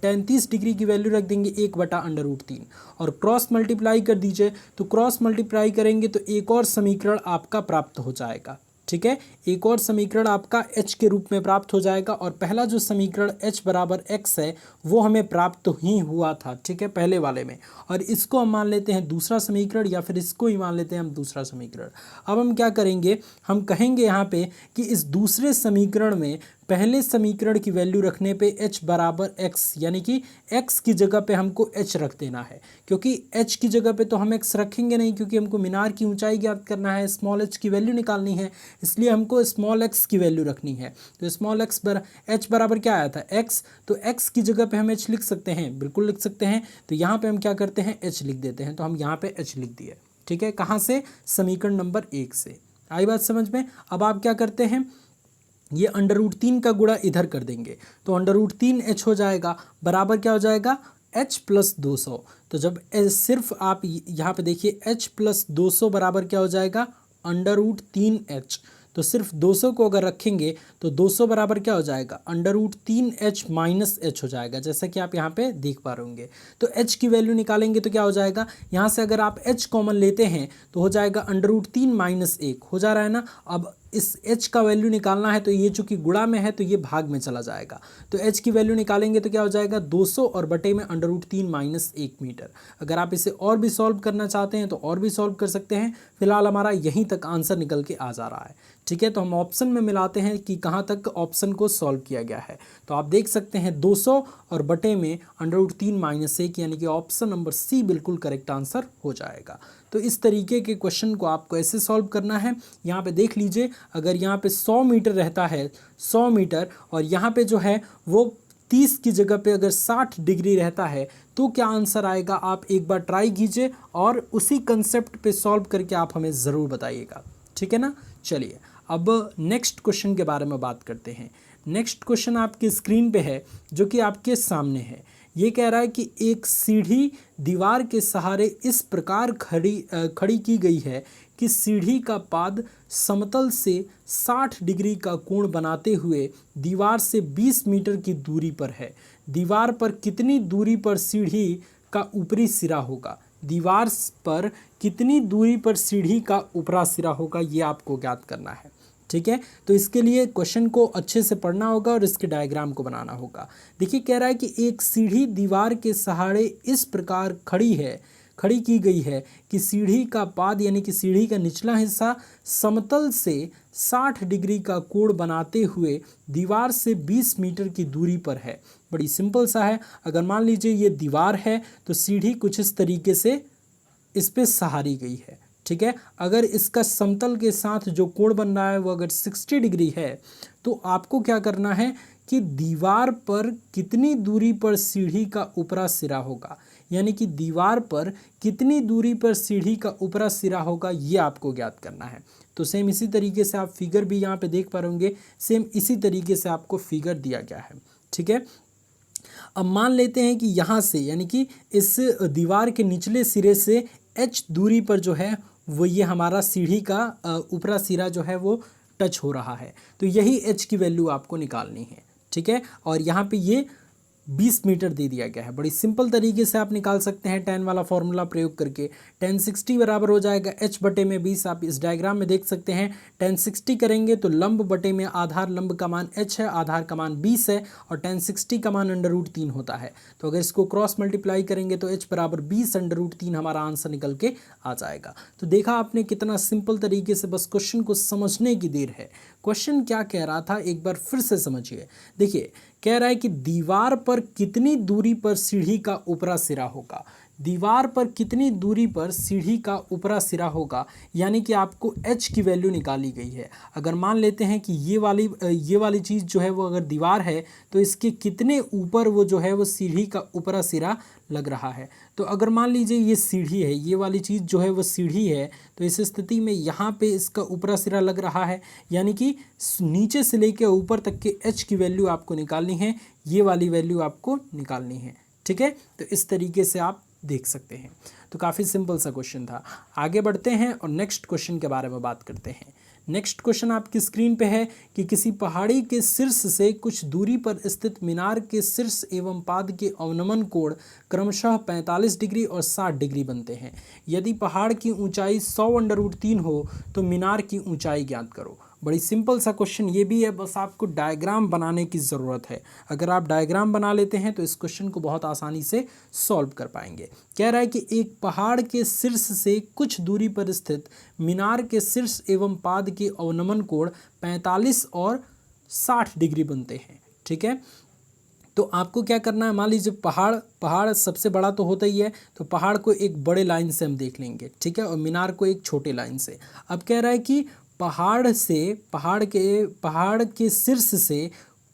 [SPEAKER 1] tan 30 डिग्री की वैल्यू रख देंगे 1 बटा √3 और क्रॉस मल्टीप्लाई कर दीजिए। तो क्रॉस मल्टीप्लाई करेंगे तो एक और समीकरण आपका प्राप्त हो जाएगा। ठीक है, एक और समीकरण आपका h के रूप में प्राप्त हो जाएगा, और पहला जो समीकरण h बराबर x है वो हमें प्राप्त ही हुआ था। ठीक है, पहले वाले में, और इसको हम मान लेते हैं दूसरा समीकरण, या फिर इसको ही मान लेते हैं हम दूसरा समीकरण। अब हम क्या करेंगे, हम कहेंगे यहाँ पे कि इस दूसरे समीकरण में पहले समीकरण की वैल्यू रखने पे h बराबर x, यानी कि x की जगह पे हमको h रख देना है, क्योंकि h की जगह पे तो हम x रखेंगे नहीं, क्योंकि हमको मीनार की ऊंचाई ज्ञात करना है, स्मॉल h की वैल्यू निकालनी है, इसलिए हमको स्मॉल x की वैल्यू रखनी है। तो स्मॉल h बराबर क्या आया था, x, तो x की जगह पे हम h लिख सकते हैं, बिल्कुल लिख सकते हैं। तो यहाँ पे हम क्या करते हैं, h लिख देते हैं, तो हम यहाँ पे h लिख दिए। ठीक है, कहाँ से, समीकरण नंबर 1 से। आई बात समझ में। अब आप क्या करते हैं, ये √3 का गुणा इधर कर देंगे, तो √3h हो जाएगा, बराबर क्या हो जाएगा, h प्लस 200। तो जब सिर्फ आप यहाँ पे देखिए h प्लस 200 बराबर क्या हो जाएगा, √3h। तो सिर्फ 200 को अगर रखेंगे तो 200 बराबर क्या हो जाएगा, √3h माइनस h हो जाएगा, जैसा कि आप यहाँ पे देख पा रहे होंगे। तो h की वैल्यू निकालेंगे तो क्या हो जाएगा, यहाँ से अगर आप h कॉमन लेते हैं तो हो जाएगा √3 माइनस 1 हो जा रहा है ना। अब इस h का वैल्यू निकालना है तो ये चूंकि गुणा में है तो ये भाग में चला जाएगा, तो h की वैल्यू निकालेंगे तो क्या हो जाएगा, 200 और बटे में √3 माइनस 1 मीटर। अगर आप इसे और भी सॉल्व करना चाहते हैं तो और भी सॉल्व कर सकते हैं, फिलहाल हमारा यहीं तक आंसर निकल के आ जा रहा है। ठीक है, तो हम ऑप्शन में मिलाते हैं कि कहाँ तक ऑप्शन को सॉल्व किया गया है। तो आप देख सकते हैं 200 और बटे में √3 माइनस 1, यानी कि ऑप्शन नंबर सी बिल्कुल करेक्ट आंसर हो जाएगा। तो इस तरीके के क्वेश्चन को आपको ऐसे सॉल्व करना है। यहाँ पे देख लीजिए, अगर यहाँ पे 100 मीटर रहता है, 100 मीटर, और यहाँ पे जो है वो 30 की जगह पे अगर 60 डिग्री रहता है तो क्या आंसर आएगा, आप एक बार ट्राई कीजिए और उसी कंसेप्ट पे सॉल्व करके आप हमें ज़रूर बताइएगा। ठीक है ना। चलिए अब नेक्स्ट क्वेश्चन के बारे में बात करते हैं। नेक्स्ट क्वेश्चन आपकी स्क्रीन पे है जो कि आपके सामने है। ये कह रहा है कि एक सीढ़ी दीवार के सहारे इस प्रकार खड़ी की गई है कि सीढ़ी का पाद समतल से 60 डिग्री का कोण बनाते हुए दीवार से 20 मीटर की दूरी पर है। दीवार पर कितनी दूरी पर सीढ़ी का ऊपरी सिरा होगा? दीवार पर कितनी दूरी पर सीढ़ी का ऊपरी सिरा होगा, ये आपको ज्ञात करना है। ठीक है, तो इसके लिए क्वेश्चन को अच्छे से पढ़ना होगा और इसके डायग्राम को बनाना होगा। देखिए कह रहा है कि एक सीढ़ी दीवार के सहारे इस प्रकार खड़ी की गई है कि सीढ़ी का पाद यानी कि सीढ़ी का निचला हिस्सा समतल से 60 डिग्री का कोण बनाते हुए दीवार से 20 मीटर की दूरी पर है। बड़ी सिंपल सा है। अगर मान लीजिए ये दीवार है तो सीढ़ी कुछ इस तरीके से इस पे सहारी गई है। ठीक है, अगर इसका समतल के साथ जो कोण बन रहा है वो अगर 60 डिग्री है तो आपको क्या करना है कि दीवार पर कितनी दूरी पर सीढ़ी का ऊपरा सिरा होगा, यानी कि दीवार पर कितनी दूरी पर सीढ़ी का ऊपरा सिरा होगा, ये आपको ज्ञात करना है। तो सेम इसी तरीके से आप फिगर भी यहाँ पे देख पा रहे, सेम इसी तरीके से आपको फिगर दिया गया है। ठीक है, अब मान लेते हैं कि यहाँ से यानी कि इस दीवार के निचले सिरे से h दूरी पर जो है वो ये हमारा सीढ़ी का ऊपरा सिरा जो है वो टच हो रहा है, तो यही h की वैल्यू आपको निकालनी है। ठीक है, और यहाँ पे ये 20 मीटर दे दिया गया है। बड़ी सिंपल तरीके से आप निकाल सकते हैं tan वाला फॉर्मूला प्रयोग करके। tan 60 बराबर हो जाएगा h बटे में 20। आप इस डायग्राम में देख सकते हैं tan 60 करेंगे तो लंब बटे में आधार, लंब का मान h है, आधार का मान 20 है और tan 60 का मान √3 होता है। तो अगर इसको क्रॉस मल्टीप्लाई करेंगे तो h बराबर 20 √3 हमारा आंसर निकल के आ जाएगा। तो देखा आपने कितना सिंपल तरीके से, बस क्वेश्चन को समझने की देर है। क्वेश्चन क्या कह रहा था एक बार फिर से समझिए। देखिए कह रहा है कि दीवार पर कितनी दूरी पर सीढ़ी का ऊपरा सिरा होगा। दीवार पर कितनी दूरी पर सीढ़ी का ऊपरा सिरा होगा, यानी कि आपको h की वैल्यू निकाली गई है। अगर मान लेते हैं कि ये वाली चीज़ जो है वो अगर दीवार है तो इसके कितने ऊपर वो जो है वो सीढ़ी का ऊपरा सिरा लग रहा है। तो अगर मान लीजिए ये सीढ़ी है, ये वाली चीज़ जो है वो सीढ़ी है, तो इस स्थिति में यहाँ पे इसका ऊपरा सिरा लग रहा है, यानी कि नीचे से लेकर ऊपर तक के h की वैल्यू आपको निकालनी है, ये वाली वैल्यू आपको निकालनी है। ठीक है, तो इस तरीके से आप देख सकते हैं। तो काफ़ी सिंपल सा क्वेश्चन था। आगे बढ़ते हैं और नेक्स्ट क्वेश्चन के बारे में बात करते हैं। नेक्स्ट क्वेश्चन आपकी स्क्रीन पे है कि किसी पहाड़ी के शीर्ष से कुछ दूरी पर स्थित मीनार के शीर्ष एवं पाद के अवनमन कोण क्रमशः 45 डिग्री और 60 डिग्री बनते हैं। यदि पहाड़ की ऊंचाई 100√3 हो तो मीनार की ऊंचाई ज्ञात करो। बड़ी सिंपल सा क्वेश्चन ये भी है, बस आपको डायग्राम बनाने की ज़रूरत है। अगर आप डायग्राम बना लेते हैं तो इस क्वेश्चन को बहुत आसानी से सॉल्व कर पाएंगे। कह रहा है कि एक पहाड़ के शीर्ष से कुछ दूरी पर स्थित मीनार के शीर्ष एवं पाद के अवनमन कोण 45 और 60 डिग्री बनते हैं। ठीक है, तो आपको क्या करना है, मान लीजिए पहाड़ सबसे बड़ा तो होता ही है, तो पहाड़ को एक बड़े लाइन से हम देख लेंगे। ठीक है, और मीनार को एक छोटे लाइन से। अब कह रहा है कि पहाड़ के शीर्ष से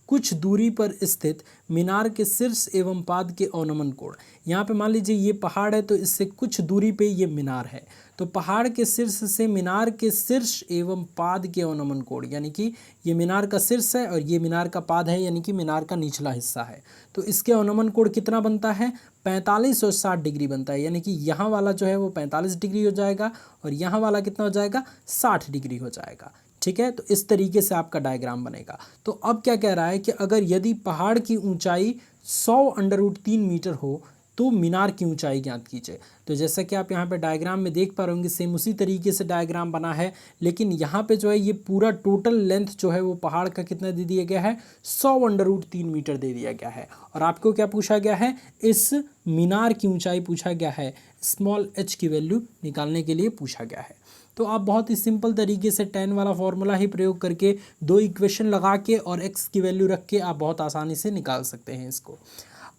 [SPEAKER 1] कुछ दूरी पर स्थित मीनार के शीर्ष एवं पाद के अवनमन कोण। यहाँ पे मान लीजिए ये पहाड़ है तो इससे कुछ दूरी पे ये मीनार है, तो पहाड़ के शीर्ष से मीनार के शीर्ष एवं पाद के अवनमन कोण, यानी कि ये मीनार का शीर्ष है और ये मीनार का पाद है, यानी कि मीनार का निचला हिस्सा है। तो इसके अवनमन कोण कितना बनता है, 45 और 60 डिग्री बनता है, यानी कि यहाँ वाला जो है वो 45 डिग्री हो जाएगा और यहाँ वाला कितना हो जाएगा, 60 डिग्री हो जाएगा। ठीक है, तो इस तरीके से आपका डायग्राम बनेगा। तो अब क्या कह रहा है कि अगर यदि पहाड़ की ऊंचाई 100√3 मीटर हो तो मीनार की ऊंचाई ज्ञात कीजिए। तो जैसा कि आप यहाँ पे डायग्राम में देख पा रहे होंगे, सेम उसी तरीके से डायग्राम बना है, लेकिन यहाँ पे जो है ये पूरा टोटल लेंथ जो है वो पहाड़ का कितना दे दिया गया है, 100√3 मीटर दे दिया गया है। और आपको क्या पूछा गया है, इस मीनार की ऊंचाई पूछा गया है, स्मॉल h की वैल्यू निकालने के लिए पूछा गया है। तो आप बहुत ही सिंपल तरीके से tan वाला फॉर्मूला ही प्रयोग करके दो इक्वेशन लगा के और x की वैल्यू रख के आप बहुत आसानी से निकाल सकते हैं इसको।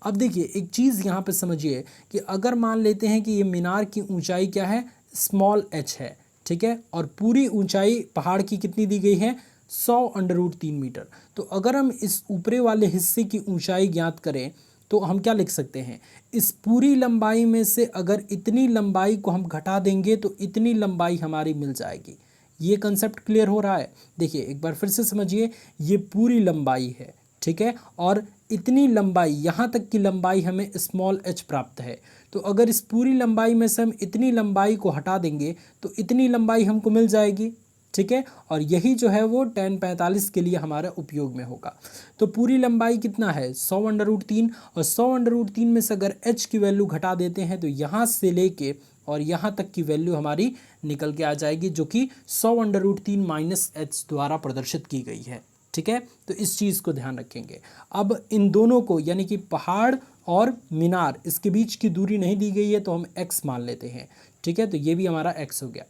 [SPEAKER 1] अब देखिए एक चीज़ यहाँ पे समझिए कि अगर मान लेते हैं कि ये मीनार की ऊंचाई क्या है, स्मॉल h है। ठीक है, और पूरी ऊंचाई पहाड़ की कितनी दी गई है, 100√3 मीटर। तो अगर हम इस ऊपरे वाले हिस्से की ऊंचाई ज्ञात करें तो हम क्या लिख सकते हैं, इस पूरी लंबाई में से अगर इतनी लंबाई को हम घटा देंगे तो इतनी लंबाई हमारी मिल जाएगी। ये कंसेप्ट क्लियर हो रहा है? देखिए एक बार फिर से समझिए, ये पूरी लंबाई है, ठीक है, और इतनी लंबाई, यहाँ तक की लंबाई हमें स्मॉल h प्राप्त है। तो अगर इस पूरी लंबाई में से हम इतनी लंबाई को हटा देंगे तो इतनी लंबाई हमको मिल जाएगी, ठीक है, और यही जो है वो tan 45 के लिए हमारे उपयोग में होगा। तो पूरी लंबाई कितना है 100√3, और 100√3 में से अगर h की वैल्यू घटा देते हैं तो यहाँ से लेके और यहाँ तक की वैल्यू हमारी निकल के आ जाएगी, जो कि 100√3 माइनस h द्वारा प्रदर्शित की गई है, ठीक है। तो इस चीज़ को ध्यान रखेंगे। अब इन दोनों को यानी कि पहाड़ और मीनार, इसके बीच की दूरी नहीं दी गई है तो हम x मान लेते हैं, ठीक है, तो ये भी हमारा x हो गया।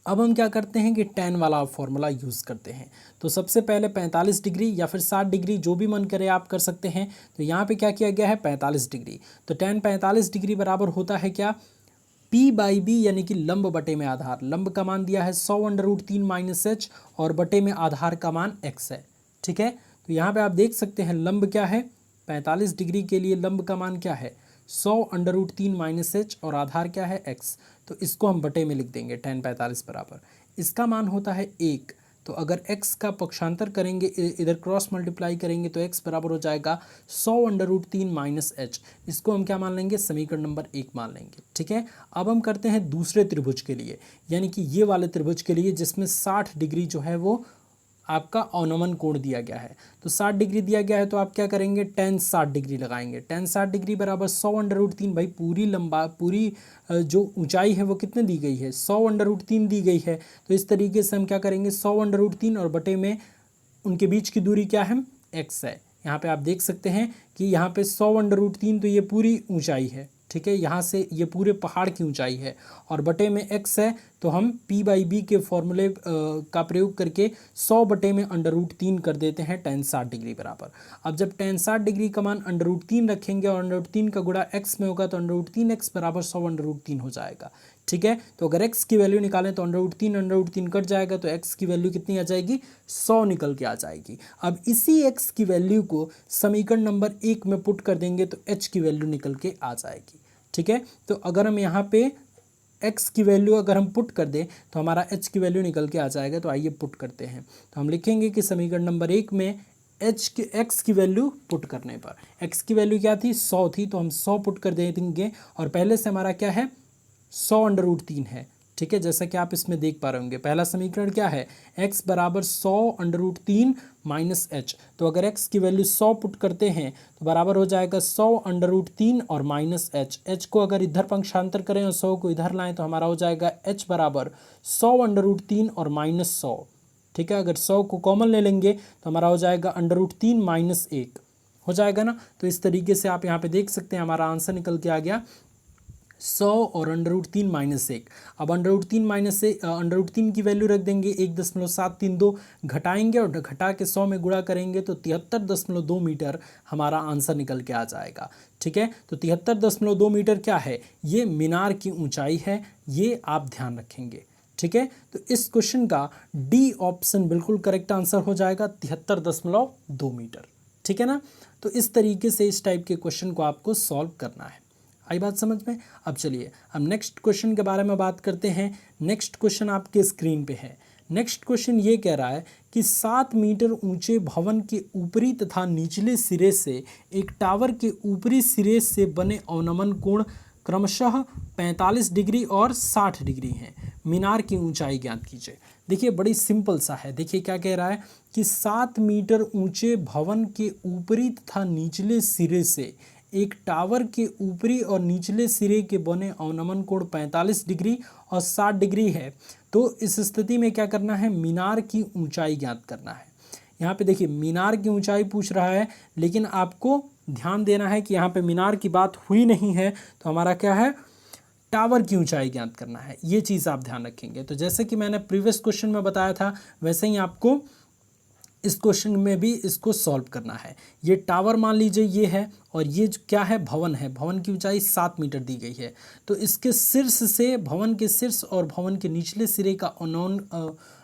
[SPEAKER 1] अब हम क्या करते हैं कि tan वाला फॉर्मूला यूज़ करते हैं। तो सबसे पहले 45 डिग्री या फिर 60 डिग्री, जो भी मन करे आप कर सकते हैं। तो यहाँ पे क्या किया गया है 45 डिग्री, तो tan 45 डिग्री बराबर होता है क्या, P/B यानी कि लंब बटे में आधार। लंब का मान दिया है 100√3 माइनस h और बटे में आधार का मान x है, ठीक है। तो यहाँ पे आप देख सकते हैं लंब क्या है, 45 डिग्री के लिए लंब का मान क्या है 100√3 माइनस h और आधार क्या है x। तो इसको हम बटे में लिख देंगे tan 45 बराबर, इसका मान होता है 1। तो अगर x का पक्षांतर करेंगे, इधर क्रॉस मल्टीप्लाई करेंगे तो x बराबर हो जाएगा 100√3 माइनस h। इसको हम क्या मान लेंगे, समीकरण नंबर 1 मान लेंगे, ठीक है। अब हम करते हैं दूसरे त्रिभुज के लिए, यानी कि ये वाले त्रिभुज के लिए जिसमें 60 डिग्री जो है वो आपका अवनमन कोण दिया गया है। तो 60 डिग्री दिया गया है तो आप क्या करेंगे, tan 60 डिग्री लगाएंगे। tan 60 डिग्री बराबर 100√3, भाई पूरी जो ऊंचाई है वो कितने दी गई है 100√3 दी गई है। तो इस तरीके से हम क्या करेंगे 100√3 और बटे में उनके बीच की दूरी क्या है x है। यहाँ पे आप देख सकते हैं कि यहाँ पे 100√3 तो ये पूरी ऊंचाई है, ठीक है, यहाँ से ये पूरे पहाड़ की ऊंचाई है, और बटे में x है। तो हम P/B के फॉर्मूले का प्रयोग करके 100 बटे में √3 कर देते हैं tan 60 डिग्री बराबर। अब जब tan 60 डिग्री का मान √3 रखेंगे और √3 का गुणा x में होगा तो √3x बराबर 100√3 हो जाएगा, ठीक है। तो अगर x की वैल्यू निकालें तो √3 कट जाएगा, तो x की वैल्यू कितनी आ जाएगी 100 निकल के आ जाएगी। अब इसी x की वैल्यू को समीकरण नंबर 1 में पुट कर देंगे तो h की वैल्यू निकल के आ जाएगी, ठीक है। तो अगर हम यहाँ पे x की वैल्यू अगर हम पुट कर दें तो हमारा h की वैल्यू निकल के आ जाएगा। तो आइए पुट करते हैं। तो हम लिखेंगे कि समीकरण नंबर 1 में x की वैल्यू पुट करने पर, x की वैल्यू क्या थी 100 थी, तो हम 100 पुट कर देंगे, और पहले से हमारा क्या है 100√3 है, ठीक है, जैसा कि आप इसमें देख पा रहे होंगे। पहला समीकरण क्या है x बराबर 100√3 माइनस h। तो अगर x की वैल्यू 100 पुट करते हैं तो बराबर हो जाएगा 100√3 और माइनस h को अगर इधर पंक्षांतर करें और 100 को इधर लाएं तो हमारा हो जाएगा h बराबर 100√3 और माइनस 100, ठीक है। अगर 100 को कॉमन ले लेंगे तो हमारा हो जाएगा √3 माइनस 1 हो जाएगा ना। तो इस तरीके से आप यहाँ पे देख सकते हैं हमारा आंसर निकल के आ गया 100 और √3 माइनस 1। अब √3 की वैल्यू रख देंगे 1.732, घटाएंगे और घटा के 100 में गुणा करेंगे तो 73.2 मीटर हमारा आंसर निकल के आ जाएगा, ठीक है। तो 73.2 मीटर क्या है, ये मीनार की ऊंचाई है, ये आप ध्यान रखेंगे, ठीक है। तो इस क्वेश्चन का डी ऑप्शन बिल्कुल करेक्ट आंसर हो जाएगा 73.2 मीटर, ठीक है ना। तो इस तरीके से इस टाइप के क्वेश्चन को आपको सॉल्व करना है। आई बात समझ में? अब चलिए हम नेक्स्ट क्वेश्चन के बारे में बात करते हैं। नेक्स्ट क्वेश्चन आपके स्क्रीन पे है। नेक्स्ट क्वेश्चन ये कह रहा है कि 7 मीटर ऊंचे भवन के ऊपरी तथा निचले सिरे से एक टावर के ऊपरी सिरे से बने अवनमन कोण क्रमशः 45 डिग्री और 60 डिग्री हैं। मीनार की ऊंचाई ज्ञात कीजिए। देखिए बड़ी सिंपल सा है। देखिए क्या कह रहा है कि 7 मीटर ऊंचे भवन के ऊपरी तथा निचले सिरे से एक टावर के ऊपरी और निचले सिरे के बने अवनमन कोण 45 डिग्री और 60 डिग्री है। तो इस स्थिति में क्या करना है, मीनार की ऊंचाई ज्ञात करना है। यहाँ पे देखिए मीनार की ऊंचाई पूछ रहा है, लेकिन आपको ध्यान देना है कि यहाँ पे मीनार की बात हुई नहीं है, तो हमारा क्या है टावर की ऊंचाई ज्ञात करना है। ये चीज़ आप ध्यान रखेंगे। तो जैसे कि मैंने प्रीवियस क्वेश्चन में बताया था वैसे ही आपको इस क्वेश्चन में भी इसको सॉल्व करना है। ये टावर मान लीजिए ये है, और ये क्या है भवन है। भवन की ऊंचाई 7 मीटर दी गई है। तो इसके शीर्ष से भवन के शीर्ष और भवन के निचले सिरे का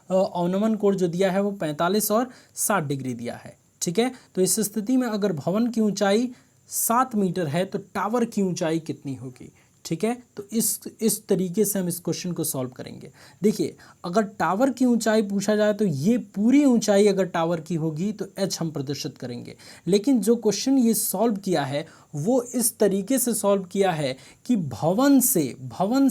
[SPEAKER 1] अवनमन कोण जो दिया है वो 45 और 60 डिग्री दिया है, ठीक है। तो इस स्थिति में अगर भवन की ऊंचाई 7 मीटर है तो टावर की ऊंचाई कितनी होगी, ठीक है। तो इस तरीके से हम इस क्वेश्चन को सॉल्व करेंगे। देखिए, अगर टावर की ऊंचाई पूछा जाए तो ये पूरी ऊंचाई अगर टावर की होगी तो h हम प्रदर्शित करेंगे, लेकिन जो क्वेश्चन ये सॉल्व किया है वो इस तरीके से सॉल्व किया है कि भवन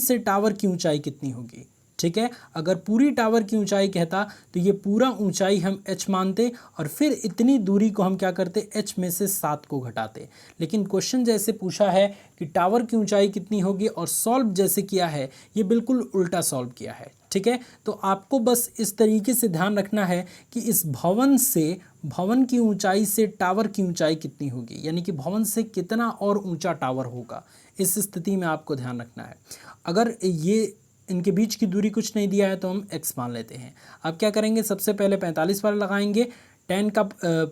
[SPEAKER 1] से टावर की ऊंचाई कितनी होगी। ठीक है, अगर पूरी टावर की ऊंचाई कहता तो ये पूरा ऊंचाई हम h मानते और फिर इतनी दूरी को हम क्या करते, h में से 7 को घटाते। लेकिन क्वेश्चन जैसे पूछा है कि टावर की ऊंचाई कितनी होगी और सॉल्व जैसे किया है ये बिल्कुल उल्टा सॉल्व किया है। ठीक है, तो आपको बस इस तरीके से ध्यान रखना है कि इस भवन की ऊंचाई से टावर की ऊंचाई कितनी होगी, यानी कि भवन से कितना और ऊंचा टावर होगा, इस स्थिति में आपको ध्यान रखना है। अगर ये इनके बीच की दूरी कुछ नहीं दिया है तो हम x मान लेते हैं। अब क्या करेंगे, सबसे पहले 45 वाला लगाएंगे 10 का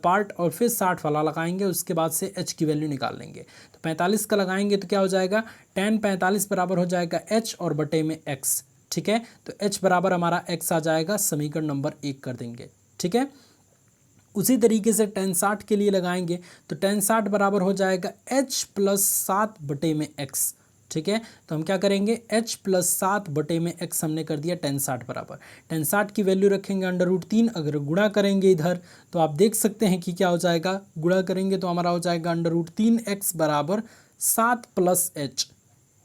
[SPEAKER 1] पार्ट और फिर 60 वाला लगाएंगे, उसके बाद से h की वैल्यू निकाल लेंगे। तो 45 का लगाएंगे तो क्या हो जाएगा, 10 45 बराबर हो जाएगा h और बटे में x। ठीक है, तो h बराबर हमारा x आ जाएगा, समीकरण नंबर 1 कर देंगे। ठीक है, उसी तरीके से 10 60 के लिए लगाएंगे तो 10 60 बराबर हो जाएगा h प्लस 7 बटे में x। ठीक है, तो हम क्या करेंगे, h प्लस 7 बटे में x हमने कर दिया 10 60 बराबर। 10 60 की वैल्यू रखेंगे √3, अगर गुणा करेंगे इधर तो आप देख सकते हैं कि क्या हो जाएगा, गुणा करेंगे तो हमारा हो जाएगा √3x बराबर 7 प्लस h।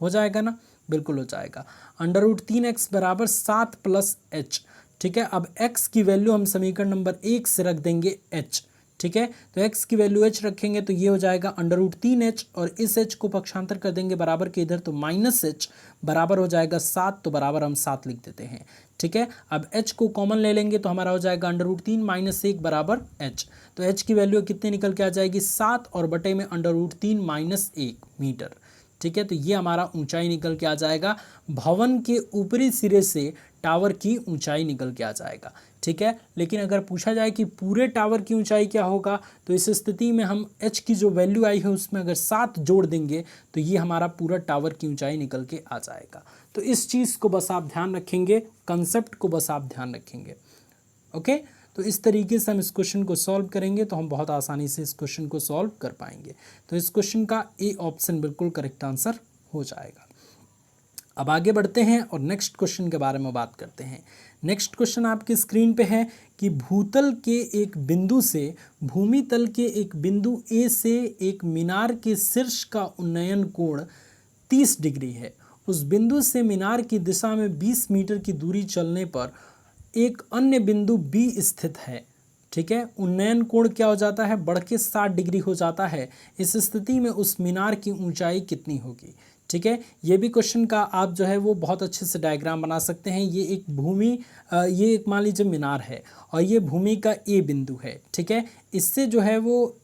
[SPEAKER 1] हो जाएगा ना, बिल्कुल हो जाएगा, √3x बराबर 7 प्लस h। ठीक है, अब x की वैल्यू हम समीकरण नंबर 1 से रख देंगे h। ठीक है, तो x की वैल्यू h रखेंगे तो ये हो जाएगा √3h और इस h को पक्षांतर कर देंगे बराबर के इधर तो -h बराबर हो जाएगा 7, तो बराबर हम 7 लिख देते हैं। ठीक है, अब h को कॉमन ले लेंगे तो हमारा हो जाएगा √3 - 1 बराबर h। तो h की वैल्यू कितनी निकल के आ जाएगी, 7 और बटे में √3 - 1 मीटर। ठीक है, तो ये हमारा ऊंचाई निकल के आ जाएगा, भवन के ऊपरी सिरे से टावर की ऊंचाई निकल के आ जाएगा। ठीक है, लेकिन अगर पूछा जाए कि पूरे टावर की ऊंचाई क्या होगा तो इस स्थिति में हम h की जो वैल्यू आई है उसमें अगर 7 जोड़ देंगे तो ये हमारा पूरा टावर की ऊंचाई निकल के आ जाएगा। तो इस चीज़ को बस आप ध्यान रखेंगे, कंसेप्ट को बस आप ध्यान रखेंगे। ओके, तो इस तरीके से हम इस क्वेश्चन को सॉल्व करेंगे तो हम बहुत आसानी से इस क्वेश्चन को सॉल्व कर पाएंगे। तो इस क्वेश्चन का ए ऑप्शन बिल्कुल करेक्ट आंसर हो जाएगा। अब आगे बढ़ते हैं और नेक्स्ट क्वेश्चन के बारे में बात करते हैं। नेक्स्ट क्वेश्चन आपकी स्क्रीन पे है कि भूतल के एक बिंदु से भूमि तल के एक बिंदु ए से एक मीनार के शीर्ष का उन्नयन कोण 30 डिग्री है। उस बिंदु से मीनार की दिशा में 20 मीटर की दूरी चलने पर एक अन्य बिंदु बी स्थित है। ठीक है, उन्नयन कोण क्या हो जाता है, बढ़ के 60 डिग्री हो जाता है। इस स्थिति में उस मीनार की ऊंचाई कितनी होगी। ठीक है, ये भी क्वेश्चन का आप जो है वो बहुत अच्छे से डायग्राम बना सकते हैं। ये एक मान लीजिए मीनार है और ये भूमि का ए बिंदु है। ठीक है, इससे जो है वो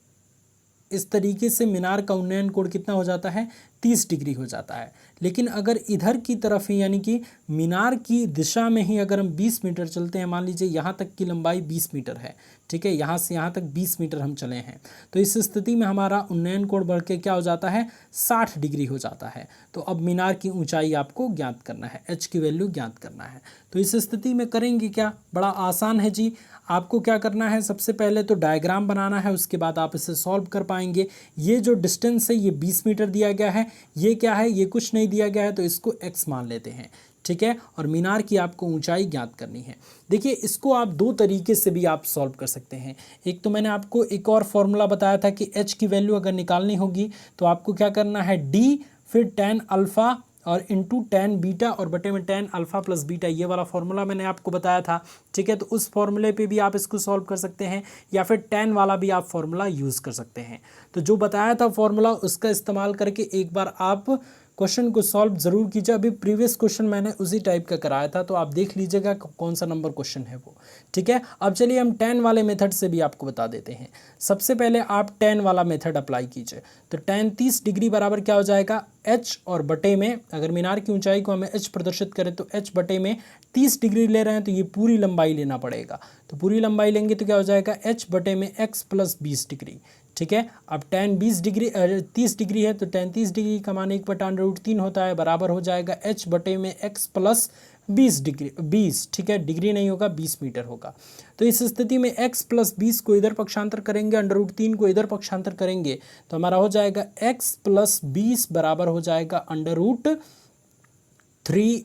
[SPEAKER 1] इस तरीके से मीनार का उन्नयन कोण कितना हो जाता है, 30 डिग्री हो जाता है। लेकिन अगर इधर की तरफ ही यानी कि मीनार की दिशा में ही अगर हम 20 मीटर चलते हैं, मान लीजिए यहाँ तक की लंबाई 20 मीटर है। ठीक है, यहाँ से यहाँ तक 20 मीटर हम चले हैं तो इस स्थिति में हमारा उन्नयन कोण बढ़ के क्या हो जाता है, 60 डिग्री हो जाता है। तो अब मीनार की ऊंचाई आपको ज्ञात करना है, h की वैल्यू ज्ञात करना है। तो इस स्थिति में करेंगे क्या, बड़ा आसान है जी। आपको क्या करना है, सबसे पहले तो डायग्राम बनाना है, उसके बाद आप इसे सॉल्व कर पाएंगे। ये जो डिस्टेंस है ये 20 मीटर दिया गया है, ये क्या है, ये कुछ नहीं दिया गया है तो इसको x मान लेते हैं। ठीक है, और मीनार की आपको ऊंचाई ज्ञात करनी है। देखिए, इसको आप दो तरीके से भी आप सॉल्व कर सकते हैं। एक तो मैंने आपको एक और फॉर्मूला बताया था कि h की वैल्यू अगर निकालनी होगी तो आपको क्या करना है, d फिर tan अल्फ़ा और इंटू tan बीटा और बटे में tan अल्फ़ा प्लस बीटा, ये वाला फॉर्मूला मैंने आपको बताया था। ठीक है, तो उस फॉर्मूले पे भी आप इसको सॉल्व कर सकते हैं या फिर tan वाला भी आप फॉर्मूला यूज़ कर सकते हैं। तो जो बताया था फॉर्मूला उसका इस्तेमाल करके एक बार आप क्वेश्चन को सॉल्व ज़रूर कीजिए। अभी प्रीवियस क्वेश्चन मैंने उसी टाइप का कराया था तो आप देख लीजिएगा कौन सा नंबर क्वेश्चन है वो। ठीक है, अब चलिए हम tan वाले मेथड से भी आपको बता देते हैं। सबसे पहले आप tan वाला मेथड अप्लाई कीजिए तो tan 30 डिग्री बराबर क्या हो जाएगा, h और बटे में, अगर मीनार की ऊंचाई को हमें h प्रदर्शित करें तो h बटे में 30 डिग्री ले रहे हैं तो ये पूरी लंबाई लेना पड़ेगा। तो पूरी लंबाई लेंगे तो क्या हो जाएगा, h बटे में x प्लस 20 डिग्री। ठीक है, अब tan 30 डिग्री है तो tan 30 डिग्री का मान 1/√3 होता है, बराबर हो जाएगा h बटे में x प्लस 20, ठीक है, डिग्री नहीं होगा, 20 मीटर होगा। तो इस स्थिति में x प्लस 20 को इधर पक्षांतर करेंगे, √3 को इधर पक्षांतर करेंगे, तो हमारा हो जाएगा x प्लस 20 बराबर हो जाएगा √3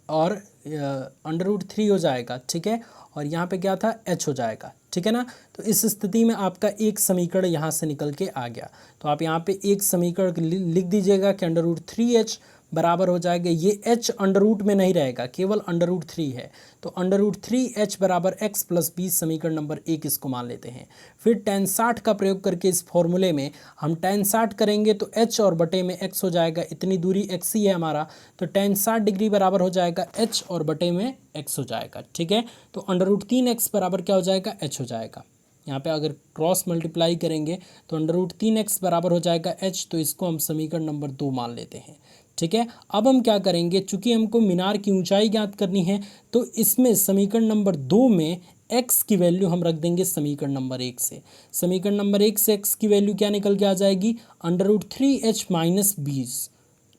[SPEAKER 1] और √3 हो जाएगा, ठीक है। और यहाँ पे क्या था, h हो जाएगा, ठीक है ना। तो इस स्थिति में आपका एक समीकरण यहाँ से निकल के आ गया। तो आप यहाँ पे एक समीकरण लिख दीजिएगा कि √3h बराबर हो जाएगा, ये h अंडर रूट में नहीं रहेगा, केवल √3 है, तो √3h बराबर x प्लस 20 समीकरण नंबर 1 इसको मान लेते हैं। फिर tan 60 का प्रयोग करके इस फॉर्मूले में हम tan 60 करेंगे तो h और बटे में x हो जाएगा, इतनी दूरी x ही है हमारा, तो tan 60 डिग्री बराबर हो जाएगा h और बटे में x हो जाएगा, ठीक है। तो √3x बराबर क्या हो जाएगा, h हो जाएगा। यहाँ पे अगर क्रॉस मल्टीप्लाई करेंगे तो √3x बराबर हो जाएगा h, तो इसको हम समीकरण नंबर 2 मान लेते हैं, ठीक है। अब हम क्या करेंगे, चूंकि हमको मीनार की ऊंचाई ज्ञात करनी है, तो इसमें समीकरण नंबर 2 में x की वैल्यू हम रख देंगे समीकरण नंबर 1 से। समीकरण नंबर 1 से x की वैल्यू क्या निकल के आ जाएगी, √3h माइनस 20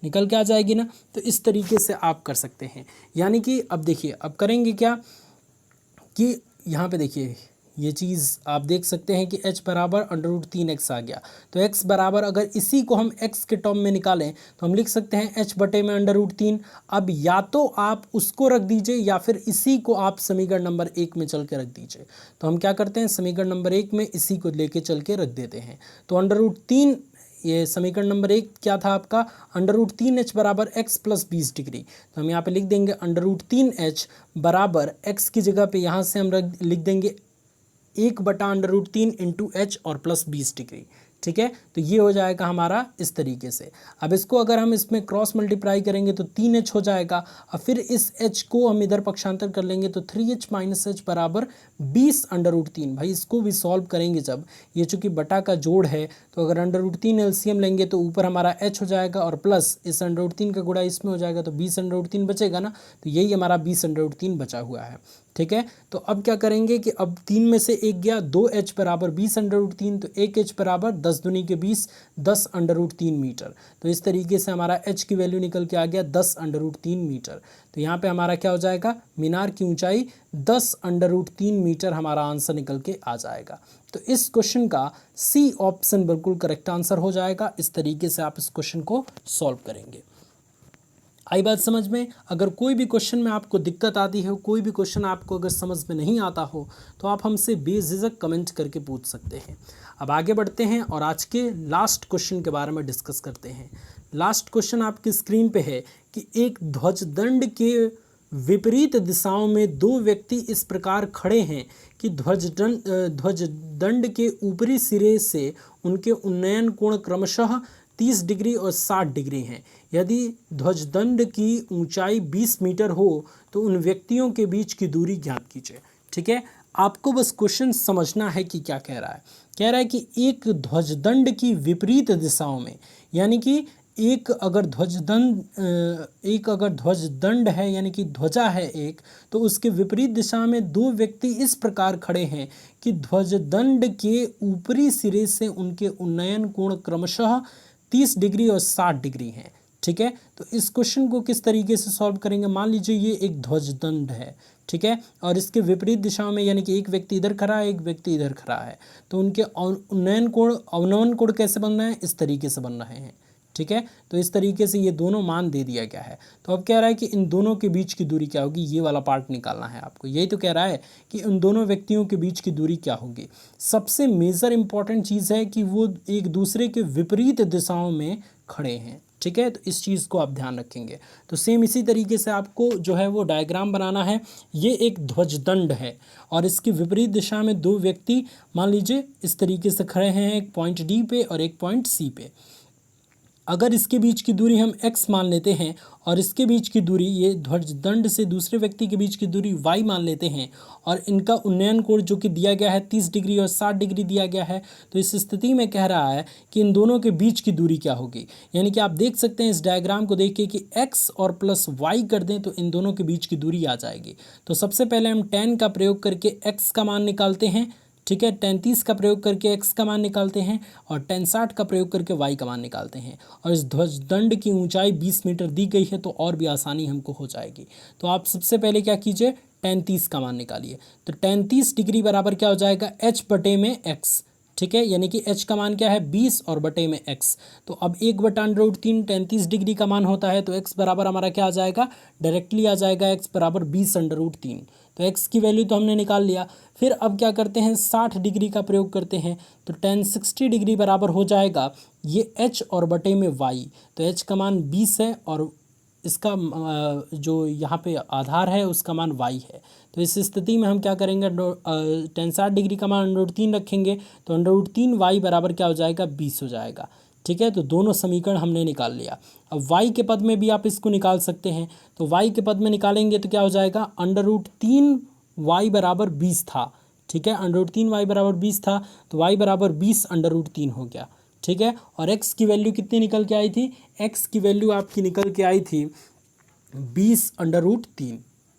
[SPEAKER 1] निकल के आ जाएगी ना। तो इस तरीके से आप कर सकते हैं। यानी कि अब देखिए, अब करेंगे क्या कि यहाँ पे देखिए ये चीज़ आप देख सकते हैं कि h बराबर √3x आ गया, तो x बराबर अगर इसी को हम x के टर्म में निकालें तो हम लिख सकते हैं h बटे में √3। अब या तो आप उसको रख दीजिए या फिर इसी को आप समीकरण नंबर 1 में चल के रख दीजिए। तो हम क्या करते हैं, समीकरण नंबर 1 में इसी को लेके चल के रख देते हैं। तो √3, ये समीकरण नंबर 1 क्या था आपका, √3h बराबर x प्लस 20 डिग्री। तो हम यहाँ पे लिख देंगे √3h बराबर x की जगह पे यहाँ से हम लिख देंगे 1/√3 इंटू h और प्लस 20 डिग्री, ठीक है। तो ये हो जाएगा हमारा इस तरीके से। अब इसको अगर हम इसमें क्रॉस मल्टीप्लाई करेंगे तो 3h हो जाएगा, और फिर इस h को हम इधर पक्षांतर कर लेंगे तो 3h माइनस h बराबर 20/√3। भाई इसको भी सॉल्व करेंगे जब, ये चूंकि बटा का जोड़ है, तो अगर √3 एलसीएम लेंगे तो ऊपर हमारा h हो जाएगा और प्लस इस √3 का गुणा इसमें हो जाएगा, तो 20/√3 बचेगा ना। तो यही हमारा 20/√3 बचा हुआ है, ठीक है। तो अब क्या करेंगे कि अब 3 में से 1 गया, 2h बराबर 20/√3, तो 1h बराबर 10 दूनी के 20, 10/√3 मीटर। तो इस तरीके से हमारा h की वैल्यू निकल के आ गया 10/√3 मीटर। तो यहाँ पे हमारा क्या हो जाएगा, मीनार की ऊंचाई 10/√3 मीटर हमारा आंसर निकल के आ जाएगा। तो इस क्वेश्चन का सी ऑप्शन बिल्कुल करेक्ट आंसर हो जाएगा। इस तरीके से आप इस क्वेश्चन को सॉल्व करेंगे। आई बात समझ में। अगर कोई भी क्वेश्चन में आपको दिक्कत आती है, कोई भी क्वेश्चन आपको अगर समझ में नहीं आता हो, तो आप हमसे बेझिझक कमेंट करके पूछ सकते हैं। अब आगे बढ़ते हैं और आज के लास्ट क्वेश्चन के बारे में डिस्कस करते हैं। लास्ट क्वेश्चन आपकी स्क्रीन पे है कि एक ध्वजदंड के विपरीत दिशाओं में दो व्यक्ति इस प्रकार खड़े हैं कि ध्वजदंड के ऊपरी सिरे से उनके उन्नयन कोण क्रमशः 30 डिग्री और 60 डिग्री हैं। यदि ध्वजदंड की ऊंचाई 20 मीटर हो तो उन व्यक्तियों के बीच की दूरी ज्ञात कीजिए, ठीक है। आपको बस क्वेश्चन समझना है कि क्या कह रहा है। कह रहा है कि एक ध्वजदंड की विपरीत दिशाओं में, यानी कि एक अगर ध्वजदंड है, यानी कि ध्वजा है एक, तो उसके विपरीत दिशा में दो व्यक्ति इस प्रकार खड़े हैं कि ध्वजदंड के ऊपरी सिरे से उनके उन्नयन कोण क्रमशः 30 डिग्री और 60 डिग्री हैं, ठीक है। तो इस क्वेश्चन को किस तरीके से सॉल्व करेंगे। मान लीजिए ये एक ध्वजदंड है, ठीक है, और इसके विपरीत दिशा में, यानी कि एक व्यक्ति इधर खड़ा है, एक व्यक्ति इधर खड़ा है, तो उनके उन्नयन कोण, अवनमन कोण कैसे बन रहे हैं, इस तरीके से बन रहे हैं, ठीक है। तो इस तरीके से ये दोनों मान दे दिया गया है। तो अब कह रहा है कि इन दोनों के बीच की दूरी क्या होगी, ये वाला पार्ट निकालना है आपको। यही तो कह रहा है कि इन दोनों व्यक्तियों के बीच की दूरी क्या होगी। सबसे मेजर इंपॉर्टेंट चीज़ है कि वो एक दूसरे के विपरीत दिशाओं में खड़े हैं, ठीक है। तो इस चीज़ को आप ध्यान रखेंगे। तो सेम इसी तरीके से आपको जो है वो डायग्राम बनाना है। ये एक ध्वजदंड है और इसकी विपरीत दिशा में दो व्यक्ति मान लीजिए इस तरीके से खड़े हैं, एक पॉइंट डी पे और एक पॉइंट सी पे। अगर इसके बीच की दूरी हम x मान लेते हैं और इसके बीच की दूरी, ये ध्वजदंड से दूसरे व्यक्ति के बीच की दूरी y मान लेते हैं, और इनका उन्नयन कोण जो कि दिया गया है 30 डिग्री और 60 डिग्री दिया गया है, तो इस स्थिति में कह रहा है कि इन दोनों के बीच की दूरी क्या होगी। यानी कि आप देख सकते हैं इस डायग्राम को देख के कि x और प्लस y कर दें तो इन दोनों के बीच की दूरी आ जाएगी। तो सबसे पहले हम tan का प्रयोग करके x का मान निकालते हैं, ठीक है। tan 30 का प्रयोग करके x का मान निकालते हैं और tan 60 का प्रयोग करके y का मान निकालते हैं। और इस ध्वजदंड की ऊंचाई 20 मीटर दी गई है तो और भी आसानी हमको हो जाएगी। तो आप सबसे पहले क्या कीजिए, tan 30 का मान निकालिए। तो tan 30 डिग्री बराबर क्या हो जाएगा, h बटे में x। ठीक है, यानी कि h का मान क्या है 20 और बटे में x। तो अब 1/√3 tan 30 डिग्री का मान होता है, तो x बराबर हमारा क्या आ जाएगा, डायरेक्टली आ जाएगा x बराबर 20/√3। तो x की वैल्यू तो हमने निकाल लिया। फिर अब क्या करते हैं, 60 डिग्री का प्रयोग करते हैं। तो tan 60 डिग्री बराबर हो जाएगा ये h और बटे में y। तो h का मान 20 है और इसका जो यहाँ पे आधार है उसका मान y है। तो इस स्थिति में हम क्या करेंगे, tan 60 डिग्री का मान √3 रखेंगे तो √3 y बराबर क्या हो जाएगा, 20 हो जाएगा। ठीक है, तो दोनों समीकरण हमने निकाल लिया। अब y के पद में भी आप इसको निकाल सकते हैं। तो y के पद में निकालेंगे तो क्या हो जाएगा, √3 y बराबर 20 था। ठीक है, √3 y बराबर 20 था तो y बराबर 20 √3 हो गया। ठीक है, और x की वैल्यू कितनी निकल के आई थी, x की वैल्यू आपकी निकल के आई थी 20/3।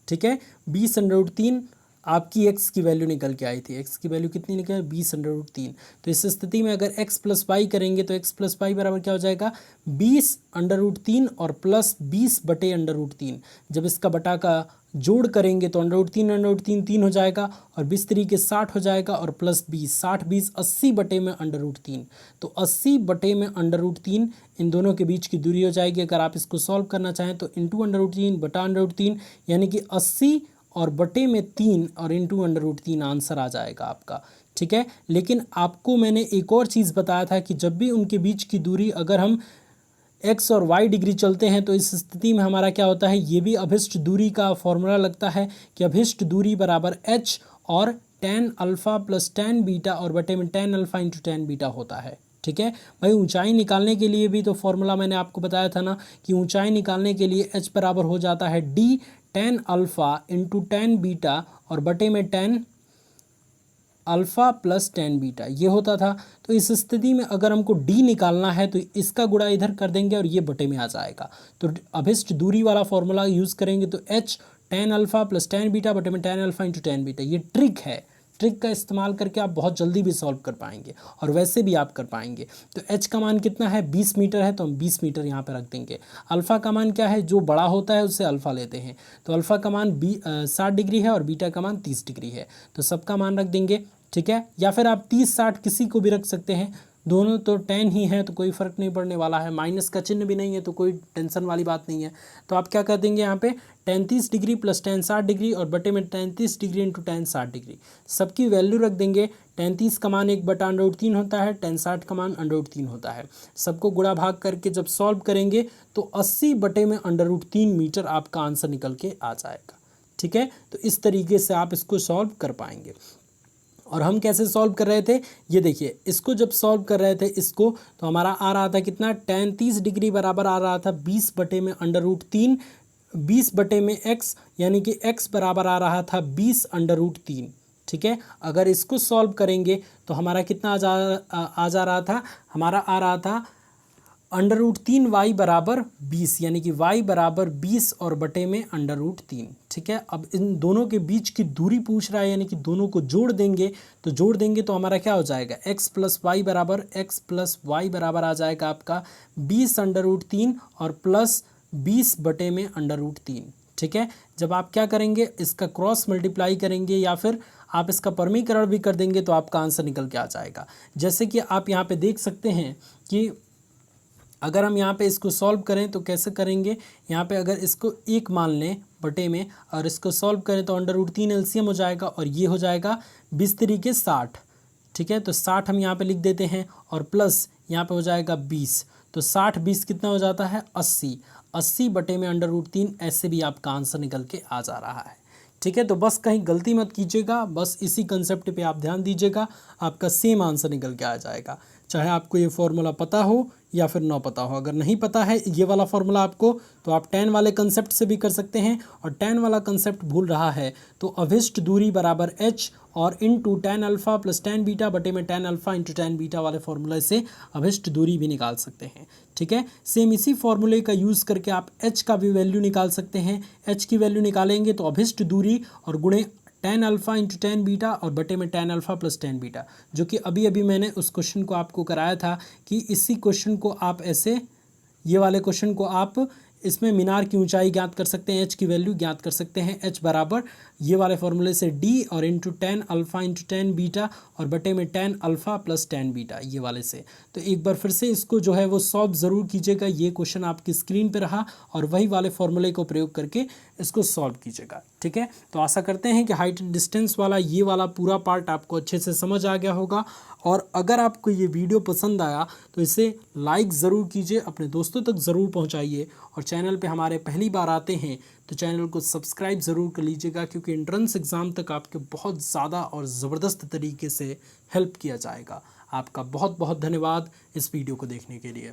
[SPEAKER 1] ठीक है, 20/3 आपकी x की वैल्यू निकल के आई थी। x की वैल्यू कितनी निकल, 20/3। तो इस स्थिति में अगर x + y करेंगे तो x + y बराबर क्या हो जाएगा, 20/3 और प्लस 20/√3। जब इसका बटा का जोड़ करेंगे तो √3 3 हो जाएगा और 20 तरीके 60 हो जाएगा और प्लस 20, 60 20 80 बटे में √3। तो 80 बटे में √3 इन दोनों के बीच की दूरी हो जाएगी। अगर आप इसको सॉल्व करना चाहें तो इंटू √3 बटा √3, यानी कि 80 और बटे में 3 और इंटू √3 आंसर आ जाएगा आपका। ठीक है, लेकिन आपको मैंने एक और चीज़ बताया था कि जब भी उनके बीच की दूरी अगर हम x और y डिग्री चलते हैं तो इस स्थिति में हमारा क्या होता है, ये भी अभिष्ट दूरी का फॉर्मूला लगता है कि अभिष्ट दूरी बराबर h और tan alpha plus tan beta और बटे में tan alpha into tan beta होता है। ठीक है भाई, ऊंचाई निकालने के लिए भी तो फॉर्मूला मैंने आपको बताया था ना कि ऊंचाई निकालने के लिए h बराबर हो जाता है d tan alpha into tan beta और बटे में tan alpha plus tan beta, ये होता था। तो इस स्थिति में अगर हमको d निकालना है तो इसका गुणा इधर कर देंगे और ये बटे में आ जाएगा। तो अभिष्ट दूरी वाला फॉर्मूला यूज़ करेंगे तो h tan alpha plus tan beta बटे में tan alpha into tan beta. ये ट्रिक है, ट्रिक का इस्तेमाल करके आप बहुत जल्दी भी सॉल्व कर पाएंगे और वैसे भी आप कर पाएंगे। तो h का मान कितना है, 20 मीटर है तो हम 20 मीटर यहाँ पे रख देंगे। अल्फ़ा का मान क्या है, जो बड़ा होता है उससे अल्फ़ा लेते हैं। तो अल्फ़ा का मान 60 डिग्री है और बीटा का मान 30 डिग्री है, तो सबका मान रख देंगे। ठीक है, या फिर आप 30 60 किसी को भी रख सकते हैं, दोनों तो tan ही है तो कोई फ़र्क नहीं पड़ने वाला है। माइनस का चिन्ह भी नहीं है तो कोई टेंशन वाली बात नहीं है। तो आप क्या कर देंगे यहाँ पे, tan 30 degree plus tan 60 degree और बटे में tan 30 degree into tan 60 degree, सबकी वैल्यू रख देंगे। tan 30 का मान 1/√3 होता है, tan 60 का मान √3 होता है। सबको गुणा भाग करके जब सॉल्व करेंगे तो 80 बटे में √3 मीटर आपका आंसर निकल के आ जाएगा। ठीक है, तो इस तरीके से आप इसको सॉल्व कर पाएंगे। और हम कैसे सॉल्व कर रहे थे, ये देखिए, इसको जब सॉल्व कर रहे थे इसको, तो हमारा आ रहा था कितना, tan 30 डिग्री बराबर आ रहा था 20 बटे में √3, 20 बटे में x, यानी कि x बराबर आ रहा था 20/√3। ठीक है, अगर इसको सॉल्व करेंगे तो हमारा कितना आ जा रहा था, हमारा आ रहा था √3 y बराबर 20, यानी कि y बराबर 20 और बटे में √3। ठीक है, अब इन दोनों के बीच की दूरी पूछ रहा है, यानी कि दोनों को जोड़ देंगे। तो जोड़ देंगे तो हमारा क्या हो जाएगा, x + y बराबर आ जाएगा आपका 20/√3 और प्लस 20 बटे में √3। ठीक है, जब आप क्या करेंगे, इसका क्रॉस मल्टीप्लाई करेंगे या फिर आप इसका परमीकरण भी कर देंगे तो आपका आंसर निकल के आ जाएगा। जैसे कि आप यहाँ पे देख सकते हैं कि अगर हम यहाँ पे इसको सॉल्व करें तो कैसे करेंगे, यहाँ पे अगर इसको 1 मान लें बटे में और इसको सॉल्व करें तो √3 एलसीएम हो जाएगा और ये हो जाएगा 20 तरीके 60। ठीक है, तो 60 हम यहाँ पे लिख देते हैं और प्लस यहाँ पे हो जाएगा 20। तो 60 20 कितना हो जाता है, 80। 80 बटे में √3, ऐसे भी आपका आंसर निकल के आ जा रहा है। ठीक है, तो बस कहीं गलती मत कीजिएगा, बस इसी कंसेप्ट पे आप ध्यान दीजिएगा, आपका सेम आंसर निकल के आ जाएगा। चाहे आपको ये फॉर्मूला पता हो या फिर ना पता हो। अगर नहीं पता है ये वाला फॉर्मूला आपको, तो आप tan वाले कंसेप्ट से भी कर सकते हैं। और tan वाला कंसेप्ट भूल रहा है तो अभिष्ट दूरी बराबर h और into tan alpha plus tan beta बटे में tan alpha into tan beta वाले फॉर्मूले से अभिष्ट दूरी भी निकाल सकते हैं। ठीक है, सेम इसी फॉर्मूले का यूज़ करके आप h का भी वैल्यू निकाल सकते हैं। h की वैल्यू निकालेंगे तो अभिष्ट दूरी और गुणे tan alpha into tan beta और बटे में tan alpha plus tan beta, जो कि अभी अभी मैंने उस क्वेश्चन को आपको कराया था कि इसी क्वेश्चन को आप ऐसे, ये वाले क्वेश्चन को आप इसमें मीनार की ऊंचाई ज्ञात कर सकते हैं, h की वैल्यू ज्ञात कर सकते हैं, h बराबर ये वाले फॉर्मूले से d और into tan alpha into tan beta और बटे में tan alpha plus tan beta, ये वाले से। तो एक बार फिर से इसको जो है वो सॉल्व ज़रूर कीजिएगा। ये क्वेश्चन आपकी स्क्रीन पे रहा और वही वाले फॉर्मूले को प्रयोग करके इसको सॉल्व कीजिएगा, ठीक है। तो आशा करते हैं कि हाइट एंड डिस्टेंस वाला ये वाला पूरा पार्ट आपको अच्छे से समझ आ गया होगा। और अगर आपको ये वीडियो पसंद आया तो इसे लाइक ज़रूर कीजिए, अपने दोस्तों तक ज़रूर पहुंचाइए, और चैनल पे हमारे पहली बार आते हैं तो चैनल को सब्सक्राइब ज़रूर कर लीजिएगा, क्योंकि एंट्रेंस एग्ज़ाम तक आपके बहुत ज़्यादा और ज़बरदस्त तरीके से हेल्प किया जाएगा। आपका बहुत बहुत धन्यवाद इस वीडियो को देखने के लिए।